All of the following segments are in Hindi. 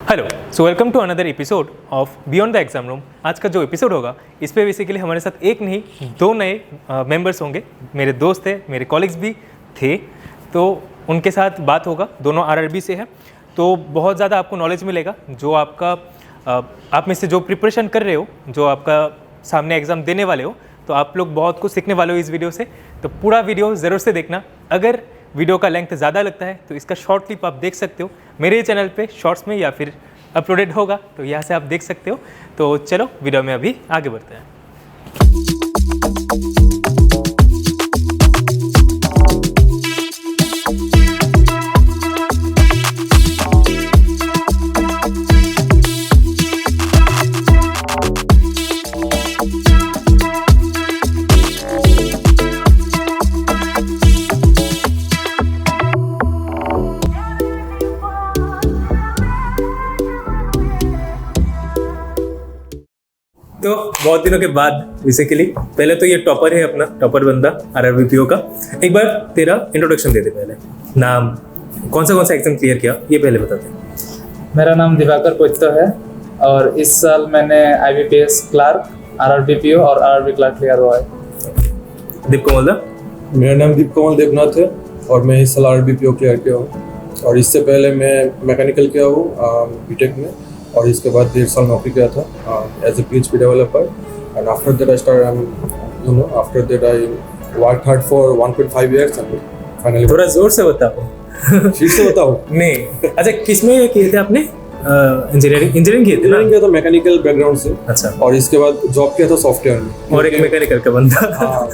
Hello, so welcome to another episode of beyond the exam room. आज का जो एपिसोड होगा इस पे बेसिकली हमारे साथ एक नहीं दो नए मेंबर्स होंगे। मेरे दोस्त थे, मेरे कॉलीग्स भी थे, तो उनके साथ बात होगा। दोनों आरआरबी से हैं, तो बहुत ज़्यादा आपको नॉलेज मिलेगा। जो आपका आप में से जो प्रिपरेशन कर रहे हो, जो आपका सामने एग्ज़ाम देने वाले हो, तो आप लोग बहुत कुछ सीखने वाले हो इस वीडियो से। तो पूरा वीडियो ज़रूर से देखना। अगर वीडियो का लेंथ ज़्यादा लगता है तो इसका शॉर्ट क्लिप आप देख सकते हो मेरे चैनल पे शॉर्ट्स में, या फिर अपलोडेड होगा तो यहाँ से आप देख सकते हो। तो चलो वीडियो में अभी आगे बढ़ते हैं। तो बहुत दिनों के बाद बेसिकली पहले तो ये टॉपर है, अपना टॉपर बंदा आरआरबीपीओ का। एक बार तेरा इंट्रोडक्शन दे दे, पहले नाम, कौन सा एग्जाम क्लियर किया ये पहले बता दे। मेरा नाम दिवाकर कोइत्तो है और इस साल मैंने आईबीपीएस क्लार्क, आरआरबीपीओ और आरआरबी क्लार्क क्लियर हुआ है। दीप कोमल दा। मेरा नाम दीप कोमल देवनाथ है और मैं इस साल आरआरबीपीओ क्लियर किया हूँ। और इससे पहले मैं मैकेनिकल किया हूँ बीटेक में, और इसके बाद 1.5 साल नौकरी किया था as a PHP developer. And after that I start after that I work hard for 1.5 years and finally. थोड़ा जोर से बताओ। फिर से बताओ। नहीं, अच्छा किसमें किए थे आपने? इंजीनियरिंग किए थे ना? इंजीनियरिंग किया था मैकेनिकल बैकग्राउंड से। अच्छा। और इसके बाद जॉब किया था सॉफ्टवेयर में। और एक मैकेनिकल का बंदा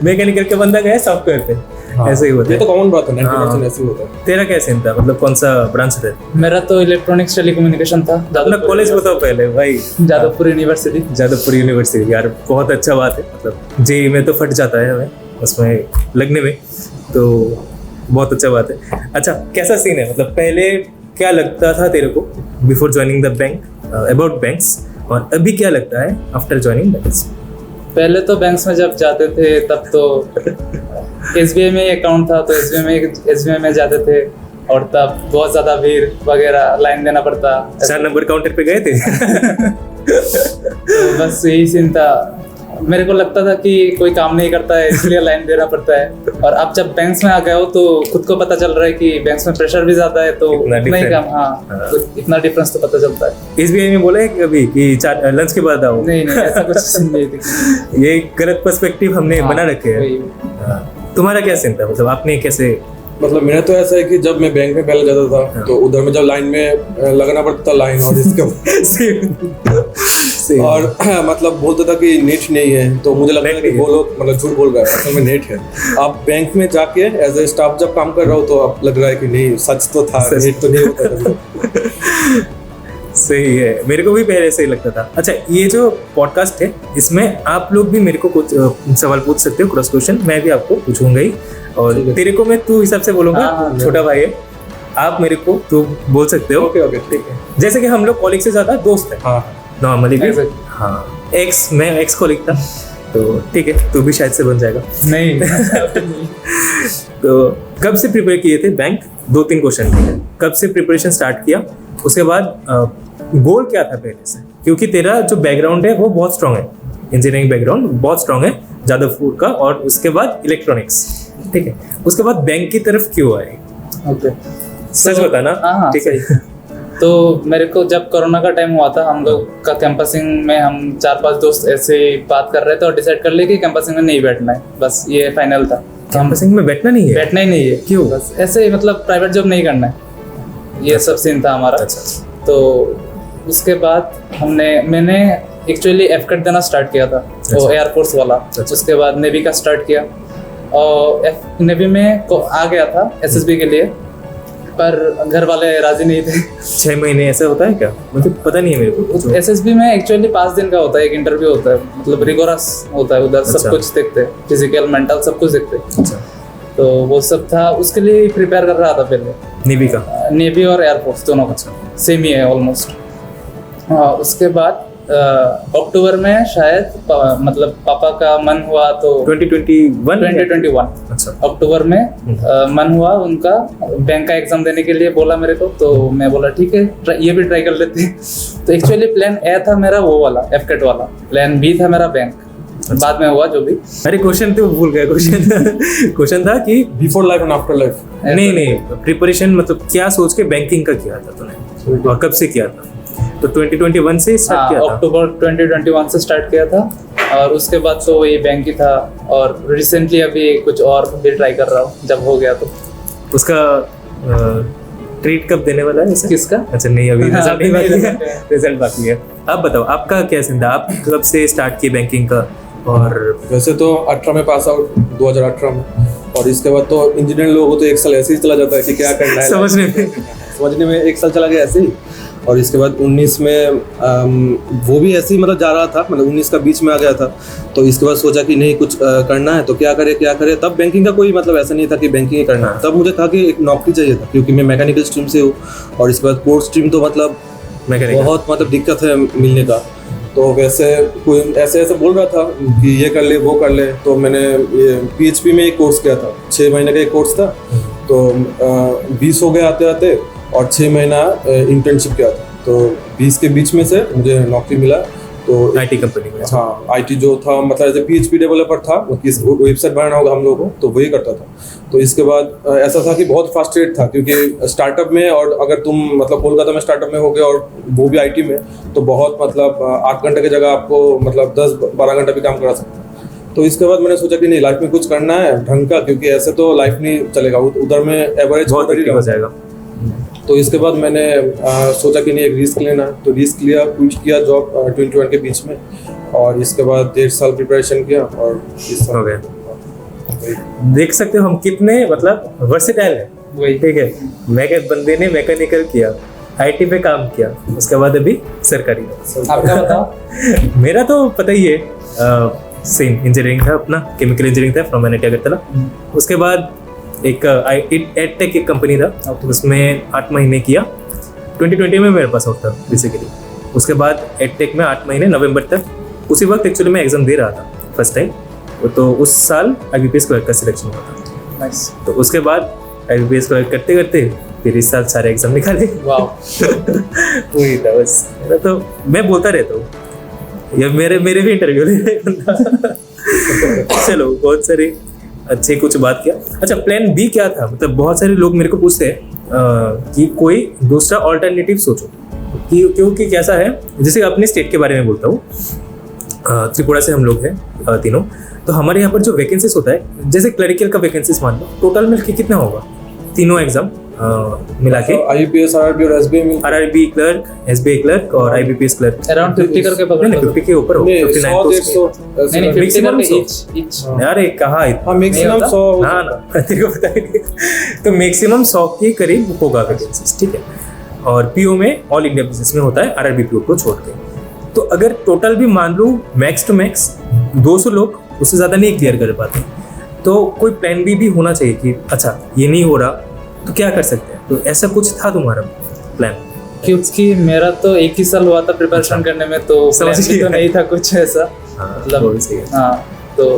मैकेनिकल का बंदा गया सॉफ्टवेयर पे। ऐसे ही होता ये है, तो कॉमन बात है, 90% ऐसे ही होता है। तेरा क्या सीन था? मतलब कौन सा ब्रांच था? मेरा तो इलेक्ट्रॉनिक्स टेलीकम्युनिकेशन था। अपना कॉलेज बताओ पहले भाई। जादवपुर यूनिवर्सिटी। जादवपुर यूनिवर्सिटी, यार बहुत अच्छा बात है। मतलब जेई में तो फट जाता है हमें उसमें लगने में, तो बहुत अच्छा बात है। अच्छा, कैसा सीन है? मतलब पहले क्या लगता था तेरे को before joining the bank about banks, और अभी क्या लगता है आफ्टर ज्वाइनिंग बैंक्स? पहले तो बैंक्स में जब जाते थे तब तो एसबीआई में अकाउंट था, तो एसबीआई में जाते थे और तब बहुत ज़्यादा भीड़ वगैरह, लाइन देना पड़ता। 4 नंबर काउंटर पे गए थे? तो बस यही सीन था। मेरे को लगता था कि कोई काम नहीं करता है इसलिए लाइन देना पड़ता है, और अब जब बैंक्स में आ गए हो तो खुद को पता चल रहा है कि बैंक्स में प्रेशर भी ज्यादा है, तो इतना नहीं काम। हाँ, तो इतना डिफरेंस तो पता चलता है। एसबीआई में बोला है कि अभी कि लंच के बाद आओ? नहीं ऐसा कुछ नहीं दिखा। ये गलत पर्सपेक्टिव हमने बना रखे हैं। तुम्हारा क्या सीन था? मतलब आपने कैसे? मतलब मेरा तो ऐसा है कि जब मैं बैंक में पहले जाता था तो उधर में जब लाइन में लगना पड़ता था लाइन, और इसके और मतलब बोलता था कि नेट नहीं है, तो मुझे लगता है कि वो लोग मतलब झूठ बोल रहे हैं, असल में नेट है। आप बैंक में जाके एज ए स्टाफ जब काम कर रहा हो तो आप लग रहा है कि नहीं, सच तो था, नेट तो नहीं होता। सही है, मेरे को भी पहले से ही लगता था। अच्छा, ये जो पॉडकास्ट है इसमें आप लोग भी मेरे को कुछ सवाल पूछ सकते हो, क्रॉस क्वेश्चन मैं भी आपको पूछूंगा ही। और तेरे को मैं तू हिसाब से बोलूंगा, छोटा भाई है, आप मेरे को तू बोल सकते हो। ओके ठीक है। जैसे कि हम लोग कॉलेज से ज्यादा दोस्त है नॉर्मली भी। हाँ, एक्स कॉलेज था, तो ठीक है, तू भी शायद से बन जाएगा। नहीं तो कब से प्रिपेयर किए थे बैंक? 2-3 क्वेश्चन थे। कब से प्रिपरेशन स्टार्ट किया? उसके बाद गोल क्या था पहले से? क्योंकि तेरा जो बैकग्राउंड है वो बहुत स्ट्रांग है, इंजीनियरिंग बैकग्राउंड बहुत स्ट्रांग है जादवपुर का, और उसके बाद इलेक्ट्रॉनिक्स, ठीक है। उसके बाद बैंक की तरफ क्यों आए? ओके, सच बताना। हाँ ठीक है। तो मेरे को जब कोरोना का टाइम हुआ था, हम लोग का कैंपसिंग में हम 4-5 दोस्त ऐसे ही बात कर रहे थे और डिसाइड कर लिए कि कैंपसिंग में नहीं बैठना है, बस ये फाइनल था। कैंपसिंग में बैठना नहीं है? बैठना ही नहीं है। क्यों? बस ऐसे ही, मतलब प्राइवेट जॉब नहीं करना है, ये सब सीन था हमारा। अच्छा। तो उसके बाद मैंने एक्चुअली एफकेट देना स्टार्ट किया था, वो एयरफोर्स वाला। उसके बाद नेवी का स्टार्ट किया, और नेवी में आ गया था एसएसबी के लिए, पर घर वाले राजी नहीं थे। 6 महीने ऐसा होता है क्या? मुझे पता नहीं है मेरे को। एसएसबी में एक्चुअली 5 दिन का होता है, एक इंटरव्यू होता है, मतलब रिगोरस होता है उधर। सब कुछ देखते हैं, फिजिकल मेंटल सब कुछ देखते हैं। अच्छा। तो वो सब था, उसके लिए प्रिपेयर कर रहा था पहले। नेवी का? नेवी और एयरफोर्स दोनों का सेम ही है ऑलमोस्ट। उसके बाद अक्टूबर में शायद मतलब पापा का मन हुआ तो 2021 अच्छा अक्टूबर में मन हुआ उनका बैंक का एग्जाम देने के लिए बोला मेरे को, तो मैं बोला ठीक है ये भी ट्राई कर लेते हैं। तो एक्चुअली प्लान ए था मेरा वो वाला एफकेट वाला, प्लान बी था मेरा बैंक, बाद में हुआ जो भी। अरे क्वेश्चन तो भूल गया, क्वेश्चन था कि before life and after life. नहीं प्रिपरेशन मतलब क्या सोच के बैंकिंग का किया था तूने और कब से किया था? तो 2021 से स्टार्ट किया था? अक्टूबर 2021 से स्टार्ट किया था और उसके बाद तो वही बैंक ही था, और रिसेंटली अभी कुछ और भी ट्राई कर रहा हूँ जब हो गया तो। उसका ट्रीट कब देने वाला है इसे? किसका? अच्छा नहीं अभी रिजल्ट नहीं बाकी है, रिजल्ट बाकी है। आप बताओ आपका क्या सीन था, आप कब से स्टार्ट किए बैंकिंग का? और वैसे तो 18 में पास आउट 2018 में, और इसके बाद तो इंजीनियर लोगों को तो एक साल ऐसे ही चला जाता है कि क्या करना है समझने में एक साल चला गया ऐसे ही। और इसके बाद 19 में वो भी ऐसे ही मतलब जा रहा था, मतलब 19 का बीच में आ गया था, तो इसके बाद सोचा कि नहीं कुछ करना है तो क्या करे। तब बैंकिंग का कोई मतलब ऐसा नहीं था कि बैंकिंग ही करना है, तब मुझे था कि एक नौकरी चाहिए था क्योंकि मैं मैकेनिकल स्ट्रीम से हूँ, और इसके बाद कोर्स स्ट्रीम तो मतलब बहुत मतलब दिक्कत है मिलने का। तो वैसे कोई ऐसे बोल रहा था कि ये कर ले वो कर ले, तो मैंने ये PHP में एक कोर्स किया था, 6 महीने का एक कोर्स था, तो 20 हो गए आते आते, और 6 महीना इंटर्नशिप किया था, तो 20 के बीच में से मुझे नौकरी मिला। तो IT कंपनी में? हाँ IT जो था मतलब ऐसे PHP डेवलपर था, किस वेबसाइट बनाना होगा हम लोगों को, तो वही करता था। तो इसके बाद ऐसा था कि बहुत फ्रस्ट्रेट था क्योंकि स्टार्टअप में, और अगर तुम मतलब कोलकाता में स्टार्टअप में हो गए और वो भी IT में, तो बहुत मतलब 8 घंटे की जगह आपको मतलब 10-12 घंटा भी काम करा सकते हैं। तो इसके बाद मैंने सोचा कि नहीं लाइफ में कुछ करना है ढंग का, क्योंकि ऐसे तो लाइफ नहीं चलेगा, उधर में एवरेज बहुत हो जाएगा। तो इसके बाद मैंने सोचा कि नहीं एक रिस्क लेना, तो रिस्क लिया, क्विट किया जॉब 21 के बीच में, और इसके बाद 1.5 साल प्रिपरेशन किया और इस साल हो गया। देख सकते हो हम कितने मतलब वर्सेटाइल है। वही ठीक है, बंदे ने मैकेनिकल किया, IT पे काम किया, उसके बाद अभी सरकारी। आपका बताओ? मेरा तो पता ही है, सेम इंजीनियरिंग था अपना, केमिकल इंजीनियरिंग था फ्रॉम NIT अगरतला। उसके बाद एक एडटेक एक कंपनी था, उसमें 8 महीने किया, 2020 में मेरे पास आउट था बेसिकली। उसके बाद एडटेक में 8 महीने नवंबर तक, उसी वक्त एक्चुअली मैं एग्जाम दे रहा था फर्स्ट टाइम, तो उस साल IBPS क्लर्क का सिलेक्शन हुआ था। नाइस। तो उसके बाद IBPS क्लर्क करते करते फिर इस साल सारे एग्जाम निकाले। वाह वही था बस। मेरा तो मैं बोलता रहता हूँ यार, मेरे भी इंटरव्यू ले चलो बहुत सारे अच्छे कुछ बात किया। अच्छा प्लान B क्या था? मतलब बहुत सारे लोग मेरे को पूछते हैं कि कोई दूसरा ऑल्टरनेटिव सोचो, क्योंकि कैसा है, जैसे अपने स्टेट के बारे में बोलता हूँ, त्रिपुरा से हम लोग हैं तीनों, तो हमारे यहाँ पर जो वैकेंसीज होता है, जैसे क्लरिकल का वैकेंसीज मान लो, टोटल मिल के कितना होगा तीनों एग्जाम मिला के? IBPS RRB और SBI RRB clerk, SBI clerk और IBPS क्लर्क अराउंड 50 करके पकड़ नहीं 50 के ऊपर हो, 59 नहीं नहीं 50 करके each यार एक कहा हाँ मैक्सिमम 100 ना तेरे को पता ही नहीं। तो मैक्सिमम 100 के करीब होगा वैकेंसीज, ठीक है। और PO में ऑल इंडिया बेसिस में होता है, RRB PO को छोड़ के। तो अगर टोटल भी मान लो मैक्स टू मैक्स 200 लोग, उससे ज़्यादा नहीं क्लियर कर पाते, तो कोई प्लान B भी होना चाहिए कि अच्छा ये नहीं हो रहा तो क्या कर सकते हैं। तो ऐसा कुछ था तुम्हारा प्लान? क्योंकि मेरा तो एक ही साल हुआ था प्रिपरेशन करने में, तो समझ प्लान भी तो नहीं था कुछ ऐसा, मतलब हाँ। तो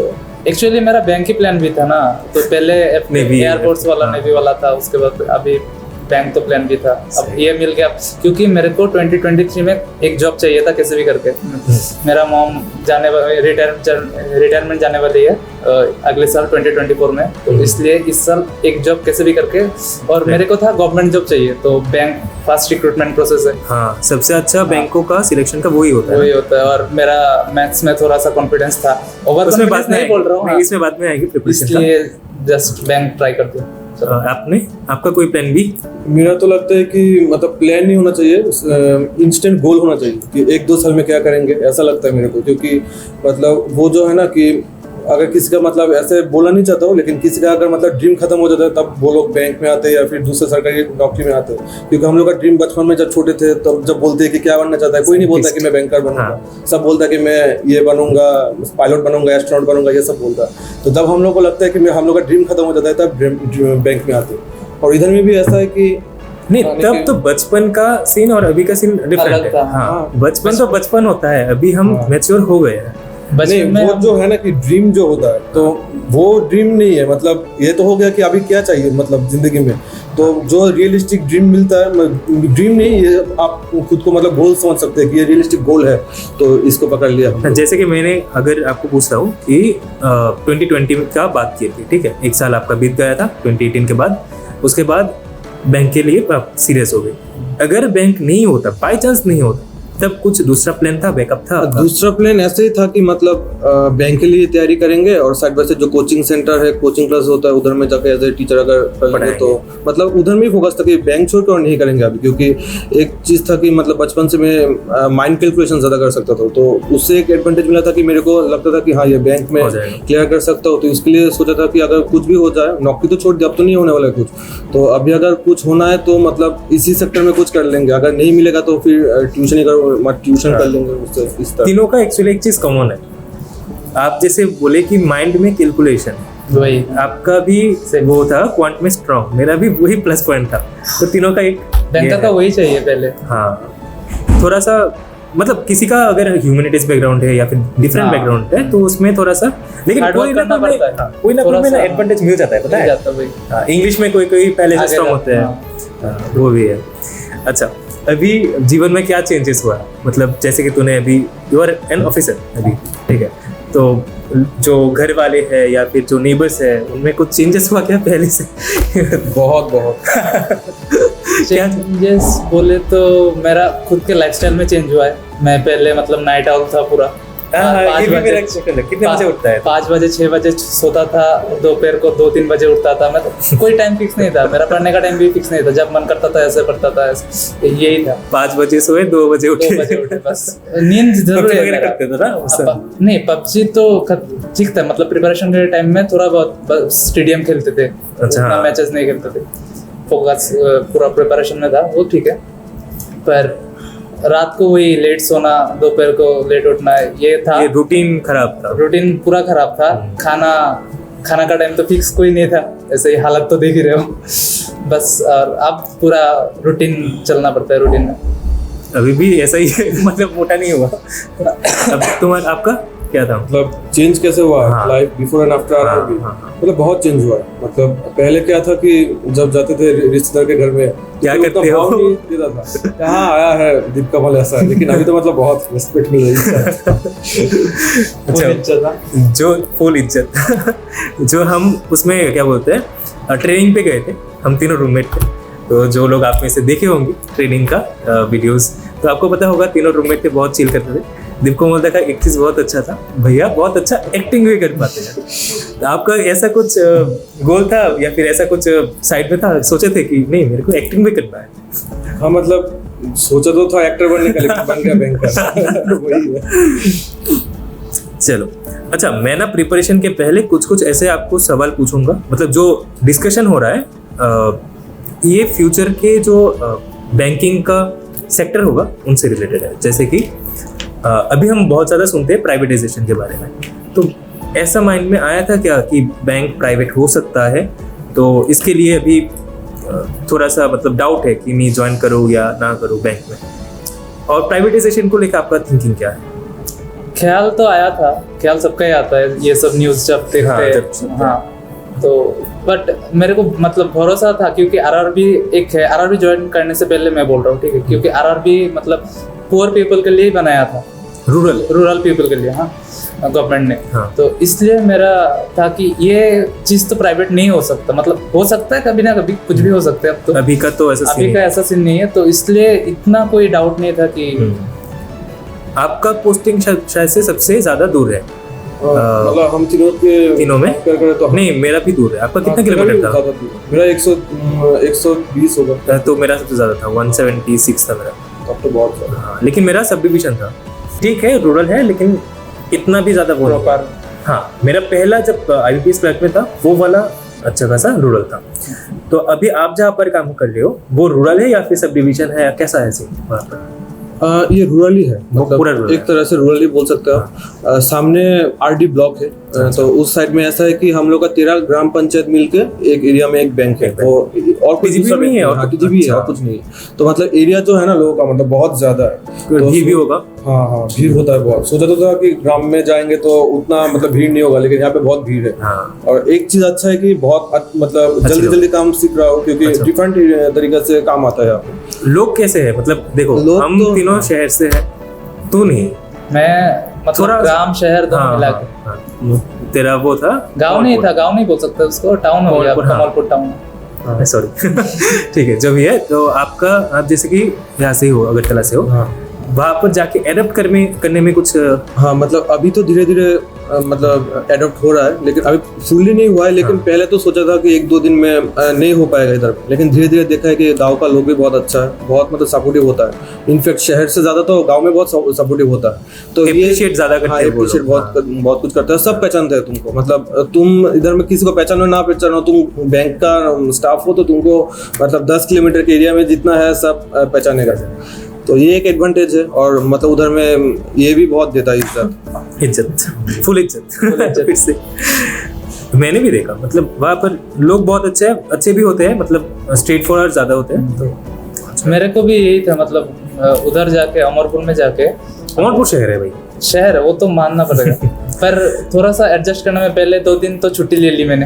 एक्चुअली मेरा बैंक ही प्लान भी था ना, तो पहले एयरपोर्ट्स वाला नेवी वाला था, उसके बाद अभी बैंक तो प्लान भी था। अब ये मिल गया क्योंकि मेरे को 2023 में एक जॉब चाहिए था कैसे भी करके। मेरा मॉम रिटायरमेंट जाने वाली है अगले साल 2024 में, तो इसलिए इस साल एक जॉब कैसे भी करके, और मेरे को था गवर्नमेंट जॉब चाहिए, तो बैंक फास्ट रिक्रूटमेंट प्रोसेस है। हाँ सबसे अच्छा बैंकों का सिलेक्शन का वही होता है, और मेरा मैथ्स में थोड़ा सा कॉन्फिडेंस था, ओवर उसमें बात नहीं बोल रहा हूँ, इसमें बाद में आएगी प्रिपरेशन, इसलिए जस्ट बैंक ट्राई करते हैं। आपका कोई प्लान B? मेरा तो लगता है कि मतलब प्लान नहीं होना चाहिए, इंस्टेंट गोल होना चाहिए कि 1-2 साल में क्या करेंगे, ऐसा लगता है मेरे को। क्योंकि मतलब वो जो है ना कि अगर किसी का मतलब ऐसे बोला नहीं चाहता हूँ, लेकिन किसी का अगर मतलब ड्रीम खत्म हो जाता है तब वो लोग बैंक में आते हैं या फिर दूसरे सरकारी नौकरी में आते हैं। क्योंकि हम लोग का ड्रीम बचपन में जब छोटे थे तब जब बोलते हैं कि क्या बनना चाहता है, कोई नहीं बोलता कि मैं बैंकर बनूंगा, सब बोलता है कि मैं ये बनूंगा, पायलट बनूंगा, एस्ट्रोनॉट बनूंगा, ये सब बोलता है। तो जब हम लोग को लगता है कि हम लोग का ड्रीम खत्म हो जाता है तब बैंक में आते हैं। और इधर में भी ऐसा है कि नहीं तब तो बचपन का सीन और अभी का सीन डिफरेंट अलग है। था। हाँ बचपन तो बचपन होता है, अभी हम मैच्योर हो गए हैं। नहीं बचपन में वो जो है ना कि ड्रीम जो होता है तो वो ड्रीम नहीं है, मतलब ये तो हो गया कि अभी क्या चाहिए मतलब जिंदगी में, तो जो रियलिस्टिक ड्रीम मिलता है, ड्रीम नहीं ये आप खुद को मतलब गोल समझ सकते हैं कि ये रियलिस्टिक गोल है तो इसको पकड़ लिया हम लोग। जैसे कि मैंने अगर आपको पूछ रहा हूँ कि 2020 का बात की थी, ठीक है, एक साल आपका बीत गया था 2018 के बाद, उसके बाद बैंक के लिए आप सीरियस हो गए। अगर बैंक नहीं होता, बाई चांस नहीं होता, तब कुछ दूसरा प्लान था, बैकअप था आपका? दूसरा प्लान ऐसे ही था कि मतलब बैंक के लिए तैयारी करेंगे और साइड बाय साइड जो कोचिंग सेंटर है, कोचिंग क्लास होता है, उधर में जाकर एज ए टीचर अगर कर लेंगे तो मतलब उधर में ही फोकस था कि बैंक छोड़ के और नहीं करेंगे अभी, क्योंकि एक चीज़ था कि मतलब बचपन से मैं माइंड कैलकुलेशन ज़्यादा कर सकता था, तो उससे एक एडवांटेज मिला था कि मेरे को लगता था कि हाँ ये बैंक में क्लियर कर सकता हूँ, तो इसके लिए सोचा था कि अगर कुछ भी हो जाए, नौकरी तो छोड़ दिया, अब तो नहीं होने वाला है कुछ, तो अभी अगर कुछ होना है तो मतलब इसी सेक्टर में कुछ कर लेंगे, अगर नहीं मिलेगा तो फिर ट्यूशन ही ट्यूशन कर लेंगे उससे इस तरह। तीनों का एक्चुअली एक चीज कॉमन है, आप जैसे बोले कि माइंड में कैलकुलेशन, वही आपका भी वो था, क्वांट में स्ट्रांग, मेरा भी वही प्लस पॉइंट था, तो तीनों का एक बैंकर का वही चाहिए पहले। हाँ थोड़ा सा मतलब किसी का अगर ह्यूमैनिटीज बैकग्राउंड है या फिर डिफरेंट हाँ। बैकग्राउंड है तो उसमें थोड़ा सा, लेकिन Hard कोई work ना करना कोई पड़ता है। कोई ना थोड़ा कोई में सा, एडवांटेज मिल जाता है, पता मिल है? जाता वही। हाँ, इंग्लिश में कोई कोई पहले से आगे स्ट्रांग जाता, होते हैं। हाँ, वो भी है। अच्छा, अभी जीवन में क्या चेंजेस हुआ, मतलब जैसे कि तूने अभी यू आर एन ऑफिसर अभी, ठीक है, तो जो घर वाले हैं या फिर जो नेबर्स है उनमें कुछ चेंजेस हुआ क्या पहले से? बहुत क्या चेंजेस बोले तो मेरा खुद के लाइफस्टाइल में चेंज हुआ है। मैं पहले मतलब नाइट आउट था पूरा। ये भी मेरा क्वेश्चन है, कितने बजे उठता है? 5 बजे 6 बजे सोता था, दोपहर को 2-3 बजे उठता था। मैं तो कोई टाइम फिक्स नहीं था, मेरा पढ़ने का टाइम भी फिक्स नहीं था, जब मन करता था ऐसे पढ़ता था, यही था। 5 बजे सोए, 2 बजे उठे। 2 बजे उठे, बस नींद जरूरी है मेरा। करते थे ना उस समय? नहीं, पबजी तो ठीक था, मतलब प्रिपरेशन के टाइम में थोड़ा बहुत स्टेडियम खेलते थे, अच्छा। उतना मैचेस नहीं खेलते थे, फोकस पूरा प्रिपरेशन में था, वो ठीक है। पर रात को वही लेट सोना, दोपहर को लेट उठना, ये था। ये रूटीन खराब था, रूटीन पूरा खराब था। खाना का टाइम तो फिक्स कोई नहीं था, ऐसे ही हालत तो देख ही रहे हो बस। और अब पूरा रूटीन चलना पड़ता है, रूटीन में। अभी भी ऐसा ही है, मतलब मोटा नहीं हुआ। अब तुम्हारा आपका क्या था? मतलब चेंज कैसे हुआ हाँ। लाइफ बिफोर एंड आफ्टर हाँ, भी, हाँ, हाँ। मतलब बहुत चेंज हुआ है। मतलब पहले क्या था कि जब जाते थे रिश्तेदार के घर में क्या तो करते उतना हो? भाव नहीं देता था, कहाँ आया है दीप कमल ऐसा है, लेकिन अभी तो मतलब बहुत रिस्पेक्ट मिल रही है। अच्छा, जो फुल इज्जत जो हम उसमें क्या बोलते हैं, ट्रेनिंग पे गए थे, हम तीनों रूममेट थे, तो जो लोग आप में से देखे होंगे ट्रेनिंग का वीडियोस, तो आपको पता होगा तीनों रूममेट थे, बहुत चिल करते थे। दीप को बोलता का एक चीज़ बहुत अच्छा था, भैया बहुत अच्छा एक्टिंग भी कर पाते हैं। तो आपका ऐसा कुछ गोल था या फिर ऐसा कुछ साइड में था, सोचे थे कि नहीं मेरे को एक्टिंग भी करना है? हाँ मतलब सोचा तो था एक्टर बनने का, लेकिन बन गया बैंकर। वही है। चलो, अच्छा, मैं ना प्रिपरेशन के पहले कुछ ऐसे आपको सवाल पूछूंगा, मतलब जो डिस्कशन हो रहा है ये फ्यूचर के जो बैंकिंग का सेक्टर होगा उनसे रिलेटेड है। जैसे कि अभी हम बहुत ज़्यादा सुनते हैं प्राइवेटाइजेशन के बारे में, तो ऐसा माइंड में आया था क्या कि बैंक प्राइवेट हो सकता है, तो इसके लिए अभी थोड़ा सा मतलब डाउट है कि नहीं ज्वाइन करो या ना करो बैंक में, और प्राइवेटाइजेशन को लेकर आपका थिंकिंग क्या है? ख्याल तो आया था, ख्याल सबका ही आता है, ये सब न्यूज़ जब देखते हैं। हाँ, तो बट मेरे को मतलब भरोसा था, क्योंकि आरआरबी एक है, आरआरबी ज्वाइन करने से पहले मैं बोल रहा हूँ, ठीक है, क्योंकि आरआरबी मतलब पुअर पीपल के लिए ही बनाया था, रूरल पीपल के लिए, हाँ, गवर्नमेंट ने। हाँ। तो इसलिए मेरा था कि ये चीज़ तो प्राइवेट नहीं हो सकता, मतलब हो सकता है कभी ना कभी, कुछ भी हो सकता है। अब तो अभी का तो ऐसा अभी का ऐसा सीन नहीं है, तो इसलिए इतना कोई डाउट नहीं था कि आपका पोस्टिंग शायद से सबसे ज्यादा दूर है, मतलब हम तीनों में तो नहीं, मेरा भी दूर है। आपका कितना किलोमीटर था? मेरा 120 होगा, तो मेरा सबसे ज्यादा था, 176 था मेरा। तब तो बहुत ज्यादा। हाँ, लेकिन मेरा सब डिवीजन था, ठीक है, रूरल है लेकिन इतना भी ज्यादा वो नहीं। प्रॉपर। हाँ, मेरा पहला जब IBPS क्लर्क में था वो वाला अच्छा खासा रूरल था। तो अभी आप जहाँ पर काम कर रहे हो वो रूरल है या फिर सब डिवीजन है, कैसा है सीन वहाँ पर? ये रूरल ही है, पूरा मतलब rural एक है। तरह से रूरल ही बोल सकते हो। सामने आरडी ब्लॉक है, तो उस साइड में ऐसा है कि हम लोग का 13 ग्राम पंचायत मिलके एक एरिया में एक बैंक है, तो और कुछ PGB दूसरा नहीं है, और हाँ, कुछ- PGB है अच्छा। और कुछ नहीं है। तो मतलब एरिया जो है ना लोगों का मतलब बहुत ज्यादा है, तो भीड़ भी होगा। हाँ हाँ भीड़ होता है बहुत। सोचा तो था कि ग्राम में जाएंगे तो उतना मतलब भीड़ नहीं होगा, लेकिन यहाँ पे बहुत भीड़ है। हाँ और एक चीज अच्छा है कि बहुत मतलब जल्दी लोग। जल्दी काम सीख रहा हूँ, क्योंकि अच्छा। डिफरेंट तरीके से काम आता है यहाँ पे। लोग कैसे है, मतलब देखो लोग हम तो- तीनों शहर से है, तू नहीं। मैं मतलब थोड़ा- ग्राम शहर दोनों मिला के। हाँ। तेरा वो था गांव नहीं था, गांव नहीं बोल सकते उसको, टाउन हो गया, कमलपुर, हाँ। कमलपुर टाउन। सॉरी ठीक है, जो भी है। तो आपका, आप जैसे कि यहाँ से ही हो, अगरतला से हो, हाँ वहाँ पर जाके एडप्ट करने में कुछ हाँ मतलब अभी तो धीरे धीरे मतलब एडॉप्ट हो रहा है, लेकिन अभी फुल्ली नहीं हुआ है। लेकिन पहले तो सोचा था कि 1-2 दिन में नहीं हो पाएगा इधर, लेकिन धीरे धीरे देखा है कि गांव का लोग भी बहुत अच्छा है, बहुत मतलब सपोर्टिव होता है। इनफैक्ट शहर से ज्यादा तो गांव में बहुत सपोर्टिव होता है। तो Appreciate ज्यादा करते हाँ, हैं वो appreciate लोग, बहुत बहुत कुछ करता है। सब पहचानते हैं तुमको, मतलब तुम इधर में किसी को पहचानो ना पहचानो, तुम बैंक का स्टाफ हो तो तुमको मतलब 10 किलोमीटर के एरिया में जितना है सब पहचानेगा। तो ये एक एडवांटेज है, और मतलब उधर में ये भी बहुत देता है इज्जत। इज्जत, फुल इज्जत इज्जत। फिर से मैंने भी देखा, मतलब वहाँ पर लोग बहुत अच्छे भी होते हैं, मतलब स्ट्रेट फॉरवर्ड ज्यादा होते हैं। तो मेरे को भी यही था, मतलब उधर जाके अमरपुर में जाके, अमरपुर शहर है भाई। शहर है वो तो मानना पड़ेगा, पर थोड़ा सा एडजस्ट करने में पहले 2 दिन तो छुट्टी ले ली मैंने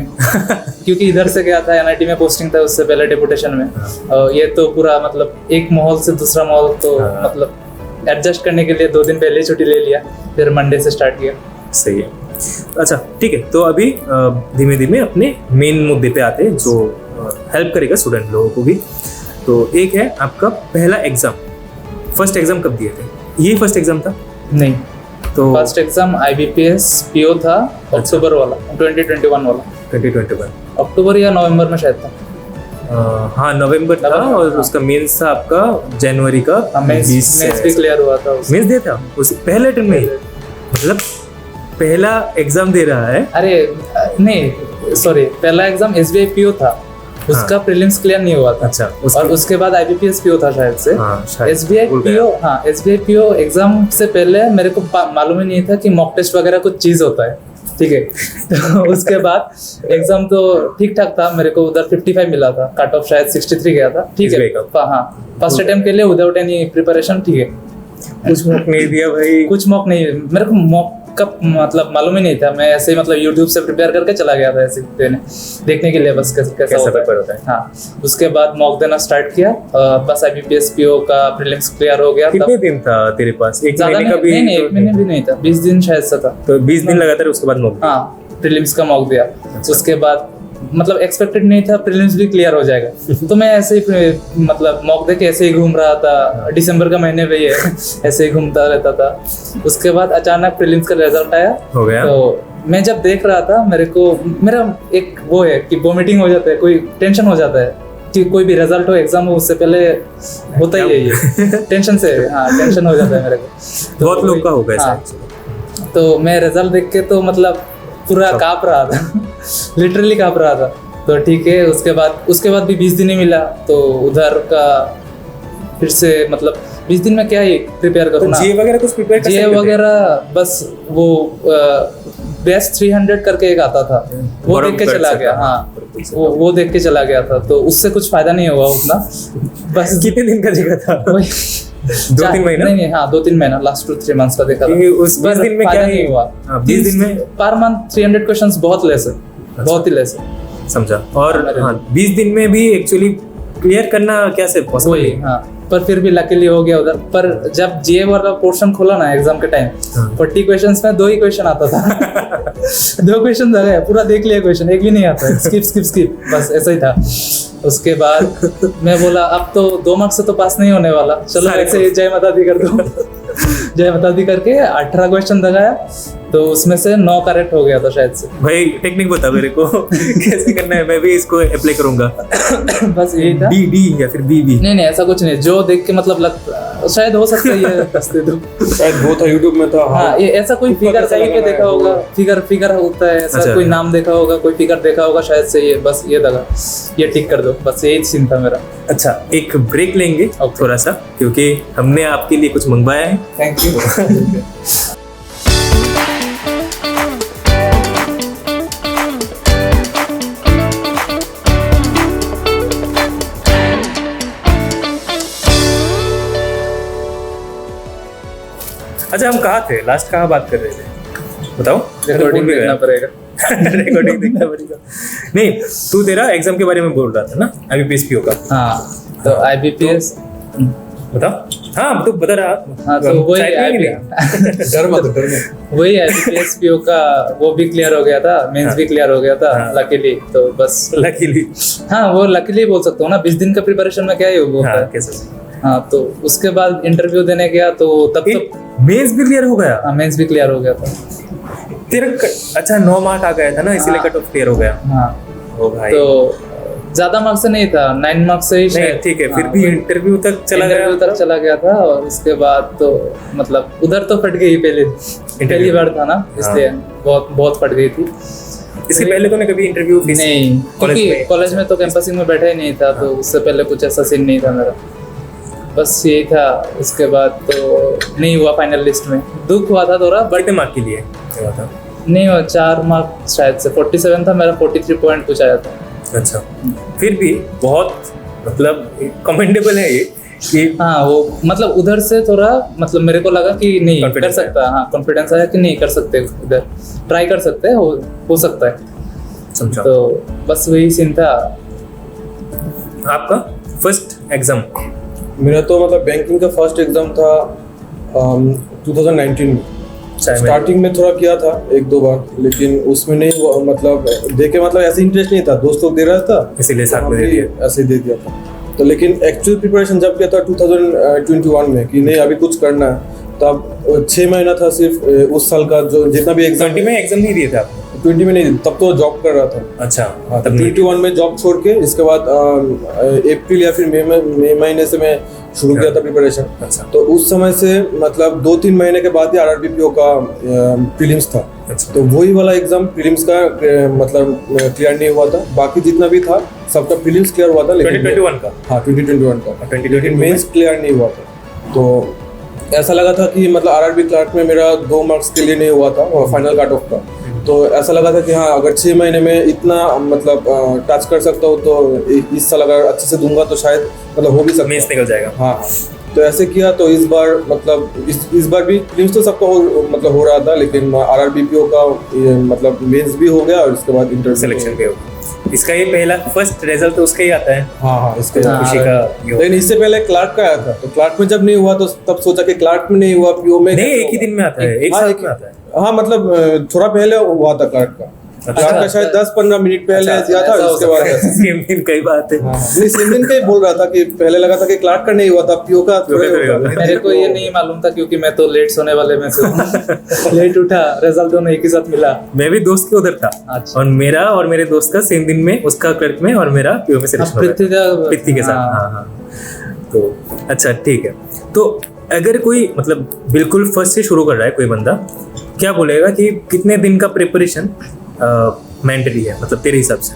क्योंकि इधर से गया था, एनआईटी में पोस्टिंग था उससे पहले डेपुटेशन में। और ये तो पूरा मतलब एक माहौल से दूसरा माहौल, तो मतलब एडजस्ट करने के लिए 2 दिन पहले ही छुट्टी ले लिया, फिर मंडे से स्टार्ट किया। सही है। अच्छा ठीक है, तो अभी धीमे धीमे अपने मेन मुद्दे पे आते हैं, जो हेल्प करेगा स्टूडेंट लोगों को भी। तो एक है आपका पहला एग्जाम, फर्स्ट एग्जाम कब दिए थे? यही फर्स्ट एग्जाम था? नहीं, तो फर्स्ट एग्जाम IBPS PO था, अक्टूबर वाला, 2021 वाला, 2021 अक्टूबर या नवंबर में शायद था। हाँ नवंबर था, नवंबर, और हाँ। उसका मेंस था आपका जनवरी का मेंस 20 भी क्लियर हुआ था उसमें। मेंस दिया था उस पहले अटेम्प्ट में ही? मतलब पहला एग्जाम दे रहा है। अरे नहीं सॉरी, पहला एग्जाम SBI PO था, उसका प्रीलिम्स क्लियर नहीं हुआ था। अच्छा और उसके बाद IBPS PO था शायद से। हाँ, शायद, SBI भूल गया। PO, हाँ SBI PO एग्जाम से पहले मेरे को मालूम ही नहीं था कि मॉक टेस्ट वगैरह कुछ चीज होता है, ठीक है। तो उसके बाद एग्जाम तो ठीक ठाक था, मेरे को उधर 55 मिला था, कट ऑफ शायद 63 गया था, ठीक है। SBI का? हाँ, फर्स्ट अटेम्प्ट के लिए विदाउट एनी प्रिपरेशन, ठीक है। कुछ मौका नहीं दिया भाई। कुछ मॉक नहीं, मेरे को मॉक का मतलब मालूम ही नहीं था, मैं ऐसे ही मतलब YouTube से प्रिपेयर करके चला गया था ऐसे देने, देखने के लिए बस कैसा पेपर होता है। हाँ, उसके बाद मॉक देना स्टार्ट किया, बस IBPS PO का प्रीलिम्स क्लियर हो गया। कितने दिन था तेरे पास? एक ज्यादा महीने का नहीं, भी? नहीं, 1 महीने भी नहीं था, 20 दिन शायद से था। तो 20 दिन लगातार, उसके बाद मौका? हाँ, प्रीलिम्स का मॉक दिया। उसके बाद मतलब एक्सपेक्टेड नहीं था प्रीलिम्स भी क्लियर हो जाएगा, तो मैं ऐसे ही मतलब मॉक दे के ऐसे ही घूम रहा था, दिसंबर का महीने पे ही है, ऐसे ही घूमता रहता था। उसके बाद अचानक प्रीलिम्स का रिजल्ट आया, हो गया। तो मैं जब देख रहा था, मेरा एक वो है कि वोमिटिंग हो जाता है, कोई टेंशन हो जाता है कि कोई भी रिजल्ट हो, एग्जाम हो, उससे पहले होता ही है ये टेंशन से। हाँ, टेंशन हो जाता है मेरे को, तो बहुत लोग का होगा ऐसा। हाँ, तो मैं रिजल्ट देख के तो मतलब पूरा कांप रहा था लिटरली कांप रहा था। तो ठीक है, उसके बाद भी 20 दिन ही मिला, तो उधर का फिर से मतलब 20 दिन में क्या ही प्रिपेयर तो करना, जीए वगैरह कुछ प्रिपेयर कर जीए सकते थे? वगैरह बस वो बेस्ट 300 करके एक आता था, वो बड़ा देख के कर चला सकता गया। था। हाँ, वो देख के चला गया था, तो उससे कुछ फायदा नहीं हुआ उतना। बस कितने दिन का जगह था? वही 2-3 महीना? नहीं, हाँ 2-3 महीना, लास्ट 2-3 मंथ्स का देखा था। ये उस 20 पर दिन में फायदा क्या नहीं हुआ। हाँ, 20 दिन में पर मंथ 300 क्वेश्चंस बहुत लेस है, बहुत ही लेस है। समझा। और हाँ 20 दिन में भी एक्चुअली क्लियर करना कैसे पॉसिबल वही, है? हाँ, पर फिर भी लकीली हो गया उधर। पर जब जीए वाला पोर्शन खोला ना एग्जाम के टाइम, 40 क्वेश्चंस में 2 ही क्वेश्चन आता था 2 क्वेश्चन आ गए, पूरा देख लिया क्वेश्चन, एक भी नहीं आता है, स्किप बस ऐसा ही था। उसके बाद मैं बोला अब तो 2 मार्क्स से तो पास नहीं होने वाला, चलो ऐसे ही जय माता दी कर दो जय माता दी करके 18 क्वेश्चन लगाया, तो उसमें से 9 करेक्ट हो गया था शायद से। भाई टेक्निक बता मेरे को कैसे करना है, मैं भी इसको अप्लाई करूंगा। बस यही था। डी या फिर बी? नहीं, ऐसा कुछ नहीं, जो देख के मतलब शायद हो सकता है ये दस्ते दो। शायद वो था यूट्यूब में था। हाँ, ये ऐसा कोई फिगर कहीं पे देखा होगा, फिगर होता है ऐसा, अच्छा। कोई नाम देखा होगा, कोई फिगर देखा होगा शायद से, ये बस ये लगा, ये टिक कर दो, बस यही सीन था मेरा। अच्छा, एक ब्रेक लेंगे Okay. थोड़ा सा, क्योंकि हमने आपके लिए कुछ मंगवाया है। Thank you. अच्छा, हम कहाँ थे लास्ट, कहाँ बात कर रहे थे बताओ। रिकॉर्डिंग देखना पड़ेगा। रिकॉर्डिंग देखना पड़ेगा। नहीं, तू तेरा एग्जाम के बारे में बोल रहा था ना, IBPS का। हाँ, तो IBPS बताओ। हाँ, तू बता रहा। हाँ, तो वही डर मत। वही IBPS PO का वो भी क्लियर हो गया था, मेंस भी क्लियर हो गया था हाँ। लकीली, तो बस लकीली। हाँ, वो लकीली बोल सकता हूँ ना, 20 दिन का प्रिपरेशन में क्या ही होता हाँ, है। कैसे? हाँ, तो उसके बाद इंटरव्यू देने गया तो तब तो मेंस भी क्लियर हो गया? मेंस भी क्लियर हो गया था तेरा अच्छा 9 मार्क आ गया था ना, इसीलिए हाँ। कट ऑफ क्लियर हो गया। हाँ, ओ भाई। तो ज्यादा मार्क्स से नहीं था, 9 मार्क्स से ही नहीं, शायद। ठीक है, फिर हाँ, भी इंटरव्यू तक चला गया। इंटरव्यू तक चला गया था, और उसके बाद तो मतलब उधर तो फट गई पहली बार था ना, इसलिए बहुत बहुत फट गई थी। इससे पहले तूने कभी इंटरव्यू नहीं, क्योंकि कॉलेज में तो कैंपसिंग में बैठा ही नहीं था, तो उससे पहले कुछ ऐसा सीन नहीं था मेरा, बस यही था। उसके बाद तो नहीं हुआ फाइनल लिस्ट में, दुख हुआ था थोड़ा, बट बड़े मार्क के लिए हुआ था। नहीं हुआ, 4 मार्क शायद से, 47 था मेरा, 43 पॉइंट कुछ आया था। अच्छा, फिर भी बहुत मतलब कमेंडेबल है ये कि हाँ, वो मतलब उधर से थोड़ा मतलब मेरे को लगा कि नहीं कर Confidence सकता, हाँ कॉन्फिडेंस आया कि नहीं कर सकते, इधर ट्राई कर सकते हैं, हो सकता है। समझा। तो बस वही सीन था। आपका फर्स्ट एग्जाम? मेरा तो मतलब बैंकिंग का फर्स्ट एग्जाम था 2019 में। स्टार्टिंग में थोड़ा किया था 1-2 बार, लेकिन उसमें नहीं मतलब देखे मतलब ऐसे इंटरेस्ट नहीं था, दोस्त लोग दे रहा था इसीलिए साथ तो में दे हम दिया। भी ऐसे ही दे दिया था। तो लेकिन एक्चुअल प्रिपरेशन जब किया था 2021 में कि नहीं अभी कुछ करना है, तब 6 महीना था सिर्फ उस साल का जो जितना भी एग्जाम 20 में एग्जाम नहीं दिए थे आपने? 20 में नहीं, तब तो जॉब कर रहा था। अच्छा, हाँ, तब नहीं 21 में जॉब छोड़ के इसके बाद अप्रैल या फिर मई महीने से मैं शुरू किया था प्रिपरेशन। अच्छा। तो उस समय से मतलब 2-3 महीने के बाद ही RRBPO का प्रीलिम्स था। अच्छा। तो वही वाला एग्जाम प्रीलिम्स का मतलब क्लियर नहीं हुआ था, बाकी जितना भी था सबका प्रीलिम्स क्लियर हुआ था, लेकिन 2021 का? हाँ 2021 का, 2022 मेंस क्लियर नहीं हुआ था। तो ऐसा लगा था कि मतलब RRB क्लर्क में मेरा 2 मार्क्स के लिए नहीं हुआ था फाइनल कट ऑफ का, तो ऐसा लगा था कि हाँ अगर 6 महीने में इतना मतलब टच कर सकता हूँ तो इस साल अगर अच्छे से दूंगा तो शायद मतलब हो भी सकता मेंस है। निकल जाएगा। हाँ हाँ, तो ऐसे किया। तो इस बार मतलब इस बार भी प्रीलिम्स तो सबका हो रहा था, लेकिन RRBPO का मतलब मेंस भी हो गया और इसके बाद इंटरव्यू सिलेक्शन पे होगा। इसका ये पहला फर्स्ट रिजल्ट तो उसका ही आता है। हाँ हाँ, इसके तो बाद खुशी का ये होगा। लेकिन इससे पहले क्लार्क का आया था, तो क्लार्क में जब नहीं हुआ तो तब सोचा कि क्लार्क में नहीं हुआ PO में नहीं, कैसे एक ही होगा? दिन में आता है, एक हाँ, साथ एक- में आता है। हाँ मतलब थोड़ा पहले हुआ था क्लार्क का। क्लार्क का शायद 10-15 मिनट पहले अच्छा, दिया था, ऐसा हो उसके बाद सेम दिन कई बात है। हाँ, नहीं सेम दिन का ही बोल रहा था कि पहले लगा था कि क्लार्क का नहीं हुआ था, PO का थोड़े का होगा। मेरे को ये नहीं मालूम था, क्योंकि मैं तो लेट सोने वाले में से हूँ। लेट उठा, रिजल्ट दोनों एक ही साथ मिला। मैं भी दोस्त के उधर था, अच्छा। और मेरा और मेरे दोस्त का सेम दिन में, उसका क्लर्क में और मेरा PO में सिलेक्शन हो गया था। पृथ्वी के साथ। हाँ हाँ। तो अच्छा ठीक है, तो अगर कोई मतलब बिल्कुल फर्स्ट से शुरू कर रहा है कोई बंदा, क्या बोलेगा कि कितने दिन का प्रिपरेशन मैंडेटरी है, मतलब तेरे हिसाब से?